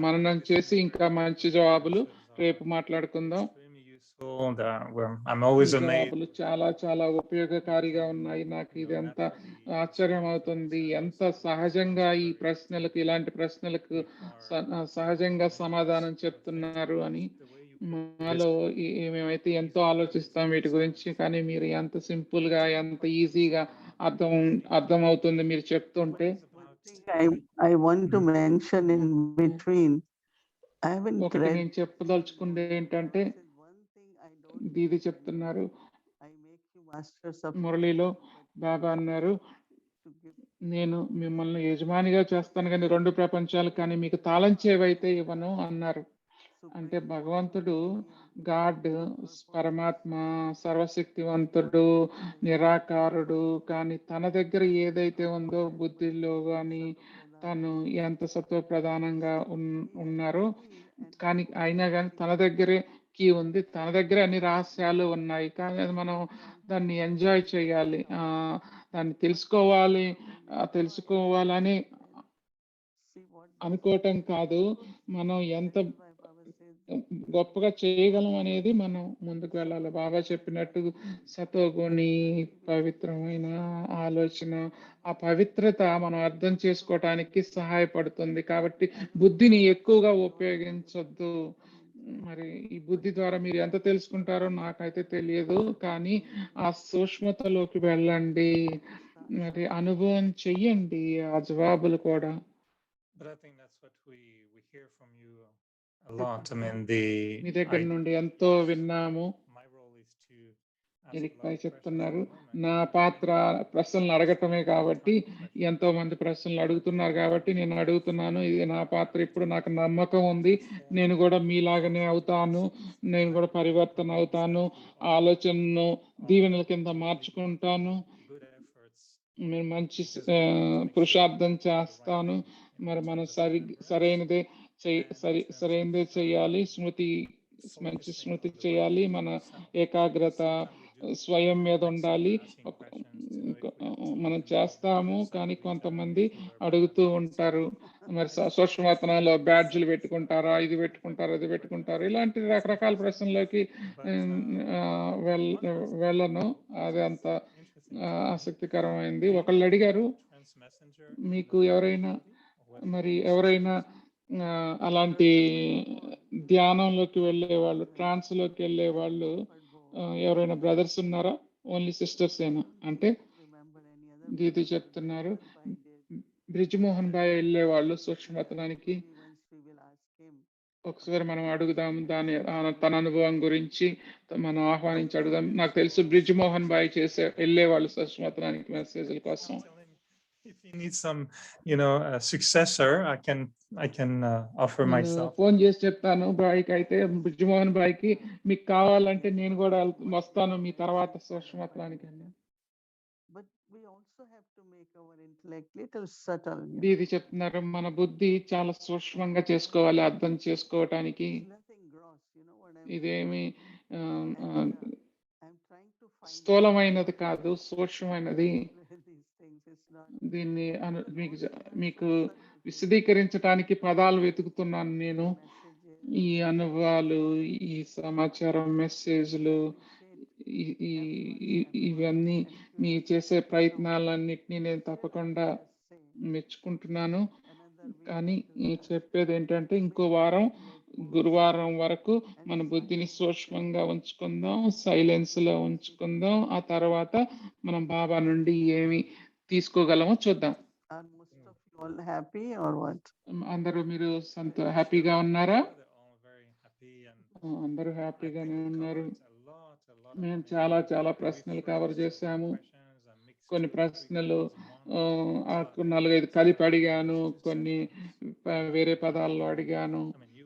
మననం చేసి ఇంకా మంచి జవాబులు రేపు మాట్లాడుకుందాం. జవాబులు చాలా చాలా ఉపయోగకారిగా ఉన్నాయి. నాకు ఇది ఎంత ఆశ్చర్యం అవుతుంది, ఎంత సహజంగా ఈ ప్రశ్నలకు, ఇలాంటి ప్రశ్నలకు సహజంగా సమాధానం చెప్తున్నారు అని. మాలో మేమైతే ఎంతో ఆలోచిస్తాం వీటి గురించి, కానీ మీరు ఎంత సింపుల్ గా, ఎంత ఈజీగా అర్థం అవుతుంది మీరు చెప్తుంటే. I want to mention in between. ఒకటి నేను చెప్పదలుచుకుంది ఏంటంటే, దీది చెప్తున్నారు మురళిలో బాబా అన్నారు, నేను మిమ్మల్ని యజమానిగా చేస్తాను కానీ 2 ప్రపంచాలు, కానీ మీకు తాళం చేవైతే ఇవ్వను అన్నారు. అంటే భగవంతుడు, గాడ్, పరమాత్మ, సర్వశక్తివంతుడు, నిరాకారుడు, కానీ తన దగ్గర ఏదైతే ఉందో బుద్ధిలో కానీ తను ఎంత సత్వ ప్రధానంగా ఉన్నారో, కానీ అయినా కానీ తన దగ్గరే కీ ఉంది, తన దగ్గర అన్ని రహస్యాలు ఉన్నాయి. కానీ అది మనం దాన్ని ఎంజాయ్ చేయాలి, దాన్ని తెలుసుకోవాలని అనుకోవటం కాదు. మనం ఎంత గొప్పగా చేయగలం అనేది మనం ముందుకు వెళ్ళాలి. బాబా చెప్పినట్టు సతోగుణి పవిత్రమైన ఆలోచన, ఆ పవిత్రత మనం అర్థం చేసుకోవటానికి సహాయపడుతుంది. కాబట్టి బుద్ధిని ఎక్కువగా ఉపయోగించొద్దు. మరి ఈ బుద్ధి ద్వారా మీరు ఎంత తెలుసుకుంటారో నాకైతే తెలియదు, కానీ ఆ సూక్ష్మతలోకి వెళ్ళండి, మరి అనుభవం చెయ్యండి ఆ జవాబులు కూడా. మీ దగ్గర నుండి ఎంతో విన్నాము. ఎరిక్ భాయ్ చెప్తున్నారు, నా పాత్ర ప్రశ్నలు అడగటమే కాబట్టి, ఎంతో మంది ప్రశ్నలు అడుగుతున్నారు కాబట్టి నేను అడుగుతున్నాను. ఇది నా పాత్ర. ఇప్పుడు నాకు నమ్మకం ఉంది, నేను కూడా మీలాగనే అవుతాను, నేను కూడా పరివర్తన అవుతాను, ఆలోచనను దీవెనల కింద మార్చుకుంటాను, నేను మంచి పురుషార్థం చేస్తాను. మరి మనం సరైనదే చేయాలి, మంచి స్మృతి చేయాలి, మన ఏకాగ్రత స్వయం మీద ఉండాలి. మనం చేస్తాము, కానీ కొంతమంది అడుగుతూ ఉంటారు, మరి సూక్ష్మవతనంలో బ్యాడ్జ్లు పెట్టుకుంటారా, ఇది పెట్టుకుంటారు, అది పెట్టుకుంటారు, ఇలాంటి రకరకాల ప్రశ్నలోకి వెళ్ళను. అది అంత ఆసక్తికరమైంది. ఒకళ్ళు అడిగారు, మీకు ఎవరైనా అలాంటి ధ్యానంలోకి వెళ్ళే వాళ్ళు, ట్రాన్స్ లోకి వెళ్ళే వాళ్ళు ఎవరైనా బ్రదర్స్ ఉన్నారా, ఓన్లీ సిస్టర్స్ ఏనా అంటే, దీది చెప్తున్నారు, బ్రిజ్మోహన్ భాయ్ వెళ్ళే వాళ్ళు సూక్ష్మతనానికి. ఒకసారి మనం అడుగుదాం, తన అనుభవం గురించి మనం ఆహ్వానించి అడుగుదాం. నాకు తెలుసు బ్రిజ్మోహన్ భాయ్ వెళ్ళే వాళ్ళు సూక్ష్మతనానికి మెసేజ్ల కోసం. If he needs some, successor, I can offer myself. Phone చేసి చెప్తాను బాయ్కి, అయితే బ్రిజ్మోహన్ బాయ్కి, మీకు కావాలంటే నేను కూడా వస్తాను మీ తర్వాత సూక్ష్మత్వానికి. ఇది చెప్తున్నారు, మన బుద్ధి చాలా సూక్ష్మంగా చేసుకోవాలి అర్థం చేసుకోవటానికి. ఇదేమి స్థూలమైనది కాదు, సూక్ష్మమైనది. దీన్ని మీకు విశదీకరించడానికి పదాలు వెతుకుతున్నాను నేను. ఈ అనుభవాలు, ఈ సమాచారం, మెసేజ్లు, ఇవన్నీ మీ చేసే ప్రయత్నాలన్నిటినీ నేను తప్పకుండా మెచ్చుకుంటున్నాను. కానీ చెప్పేది ఏంటంటే, ఇంకో వారం గురువారం వరకు మన బుద్ధిని సూక్ష్మంగా ఉంచుకుందాం, సైలెన్స్ లో ఉంచుకుందాం. ఆ తర్వాత మనం బాబా నుండి ఏమి తీసుకోగలమో చూద్దాం. Are most of you all happy or what? అందరూ మీరు హ్యాపీగా ఉన్నారా? They're all very happy and అందరూ I హ్యాపీగానే think we ఉన్నారు. covered a lot of మేము things. చాలా చాలా We ప్రశ్నలు phrased కవర్ some చేశాము. questions and mixed కొన్ని 2 or 3 ప్రశ్నలు questions in one. So 4-5 కలిపి అడిగాను, you కొన్ని said that వేరే పదాల్లో అడిగాను. I mean, you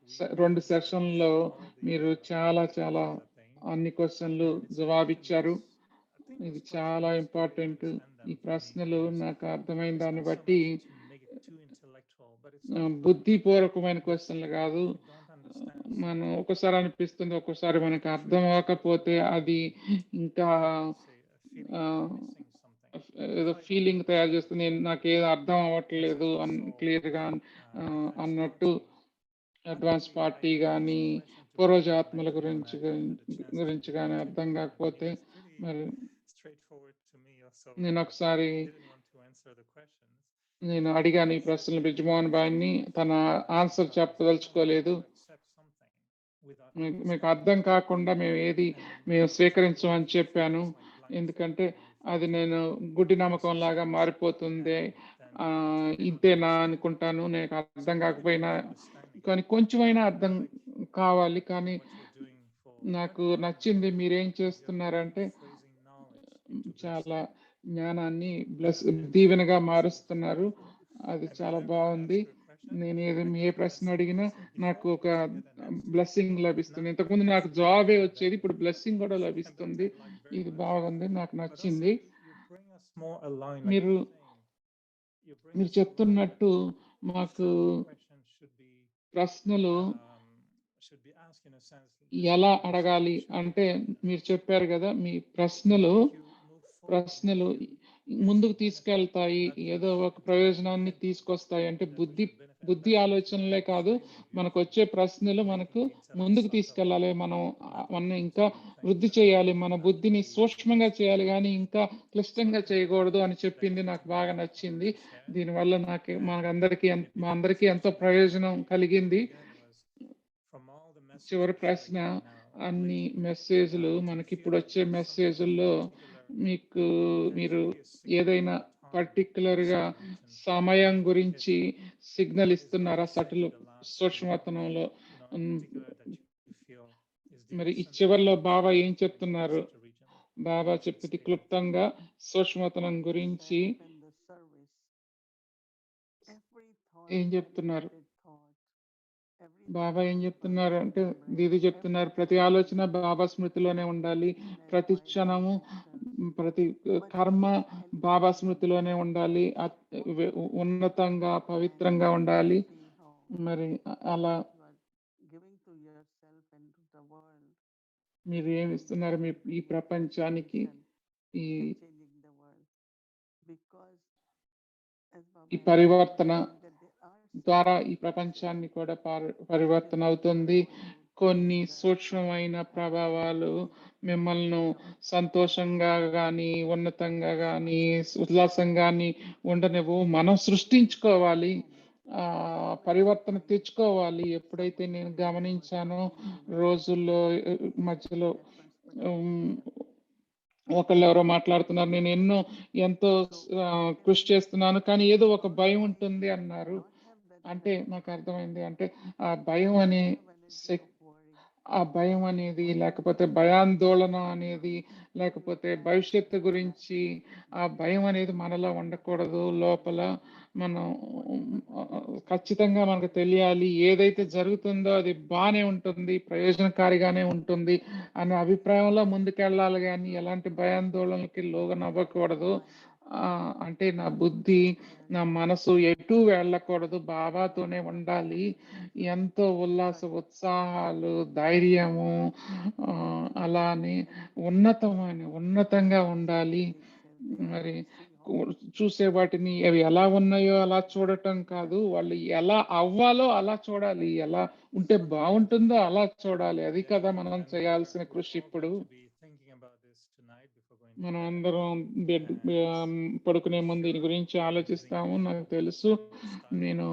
answered 2 that సెషన్లో all మీరు the చాలా చాలా thing. అన్ని క్వశ్చన్లు And it's జవాబిచ్చారు. I think ఇది those చాలా questions, the way I important. understand ఈ them ప్రశ్నలు is నాకు అర్థమైన it's దాన్ని not so బట్టి much to make it too intellectual, but it's not బుద్ధిపూర్వకమైన క్వశ్చన్లు కాదు. we don't understand మనం something. ఒకసారి అనిపిస్తుంది, ఒక్కోసారి మనకు అర్థం అవ్వకపోతే అది ఇంకా Say a feeling ఆ, that you're missing something. ఏదో If I don't ఫీలింగ్ తయారు understand చేస్తుంది, నాకు ఏదో అర్థం అవ్వట్లేదు so క్లియర్గా advanced అన్నట్టు party, advance maybe party I కానీ ask a question to పూర్వజాత్మల enlighten you గురించి and I had a chance గురించి to కానీ explain అర్థం it, and he కాకపోతే was pretty మరి straightforward to me also. నేను ఒకసారి Didn't want to answer the questions. నేను అడిగాను ఈ ప్రశ్నలు బ్రిజ్మోహన్ భాయ్ని, తన ఆన్సర్ చెప్పదలుచుకోలేదు. Accept something without మీకు అర్థం కాకుండా మేము స్వీకరించమని చెప్పాను, ఎందుకంటే అది నేను గుడ్డి నమ్మకం లాగా మారిపోతుంది. ఇంతేనా అనుకుంటాను, నాకు అర్థం కాకపోయినా, కానీ కొంచెమైనా అర్థం కావాలి. కానీ నాకు నచ్చింది మీరేం చేస్తున్నారంటే చాలా జ్ఞానాన్ని దీవెనగా మారుస్తున్నారు. అది చాలా బాగుంది. నేను ఏ ప్రశ్న అడిగినా నాకు ఒక బ్లెస్సింగ్ లభిస్తుంది. ఇంతకుముందు నాకు జాబే వచ్చేది, ఇప్పుడు బ్లెస్సింగ్ కూడా లభిస్తుంది. ఇది బాగుంది, నాకు నచ్చింది. మీరు చెప్తున్నట్టు మాకు ప్రశ్నలు ఎలా అడగాలి అంటే, మీరు చెప్పారు కదా, మీ ప్రశ్నలు ముందుకు తీసుకెళ్తాయి, ఏదో ఒక ప్రయోజనాన్ని తీసుకొస్తాయి. అంటే బుద్ధి ఆలోచనలే కాదు, మనకు వచ్చే ప్రశ్నలు మనకు ముందుకు తీసుకెళ్ళాలి. మనం ఇంకా వృద్ధి చేయాలి, మన బుద్ధిని సూక్ష్మంగా చేయాలి, కానీ ఇంకా క్లిష్టంగా చేయకూడదు అని చెప్పింది నాకు బాగా నచ్చింది. దీనివల్ల మా అందరికీ ఎంతో ప్రయోజనం కలిగింది. చివరి ప్రశ్న, అన్ని మెసేజ్లు మనకి ఇప్పుడు వచ్చే మెసేజ్ల్లో మీరు ఏదైనా పర్టికులర్ గా సమయం గురించి సిగ్నల్ ఇస్తున్నారా సూక్ష్మతనంలో? మరి ఈ చివరిలో బాబా ఏం చెప్తున్నారు? బాబా చెప్పింది క్లుప్తంగా సూక్ష్మతనం గురించి ఏం చెప్తున్నారు? బాబా ఏం చెప్తున్నారు అంటే, దీది చెప్తున్నారు, ప్రతి ఆలోచన బాబా స్మృతిలోనే ఉండాలి, ప్రతి క్షణము ప్రతి కర్మ బాబా స్మృతిలోనే ఉండాలి, ఉన్నతంగా పవిత్రంగా ఉండాలి. మరి అలా మీరు ఏమి ఇస్తున్నారు ఈ ప్రపంచానికి? ఈ పరివర్తన ద్వారా ఈ ప్రపంచాన్ని కూడా పరివర్తన అవుతుంది. కొన్ని సూక్ష్మమైన ప్రభావాలు మిమ్మల్ని సంతోషంగా కానీ, ఉన్నతంగా కానీ, ఉల్లాసంగా ఉండనివ్వు. మనం సృష్టించుకోవాలి, పరివర్తన తెచ్చుకోవాలి. ఎప్పుడైతే నేను గమనించానో, రోజుల్లో మధ్యలో ఒకళ్ళెవరో మాట్లాడుతున్నారు, నేను ఎంతో కృషి చేస్తున్నాను, కానీ ఏదో ఒక భయం ఉంటుంది అన్నారు. అంటే నాకు అర్థమైంది, అంటే ఆ భయం అనేది లేకపోతే భయాందోళన అనేది, లేకపోతే భవిష్యత్తు గురించి ఆ భయం అనేది మనలో ఉండకూడదు. లోపల మనం ఖచ్చితంగా మనకు తెలియాలి, ఏదైతే జరుగుతుందో అది బాగానే ఉంటుంది, ప్రయోజనకారిగానే ఉంటుంది అనే అభిప్రాయంలో ముందుకెళ్ళాలి, కానీ ఎలాంటి భయాందోళనలకి లోనవ్వకూడదు. అంటే నా బుద్ధి, నా మనసు ఎటు వెళ్ళకూడదు, బాబాతోనే ఉండాలి. ఎంతో ఉత్సాహాలు, ధైర్యము, అలానే ఉన్నతంగా ఉండాలి. మరి చూసే వాటిని అవి ఎలా ఉన్నాయో అలా చూడటం కాదు, వాళ్ళు ఎలా అవ్వాలో అలా చూడాలి, ఎలా ఉంటే బాగుంటుందో అలా చూడాలి. అది కదా మనం చేయాల్సిన కృషి. ఇప్పుడు మనం అందరం పడుకునే ముందు దీని గురించి ఆలోచిస్తాము. నాకు తెలుసు, నేను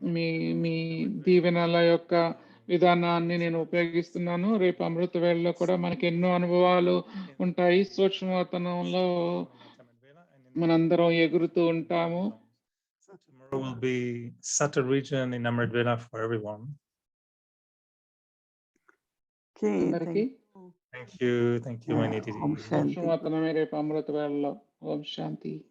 మీ మీ దీవెనల యొక్క విధానాన్ని నేను ఉపయోగిస్తున్నాను. రేపు అమృత వేళలో కూడా మనకి ఎన్నో అనుభవాలు ఉంటాయి. సూక్ష్మతనంలో మనందరం ఎగురుతూ ఉంటాము. Tomorrow will be such a region in Amrit Vela for everyone. Okay, అందరికీ Thank you, Yeah, Maniti. Om Shanti. సూక్ష్మతనమే రేపు అమృత వేళలో. ఓం శాంతి.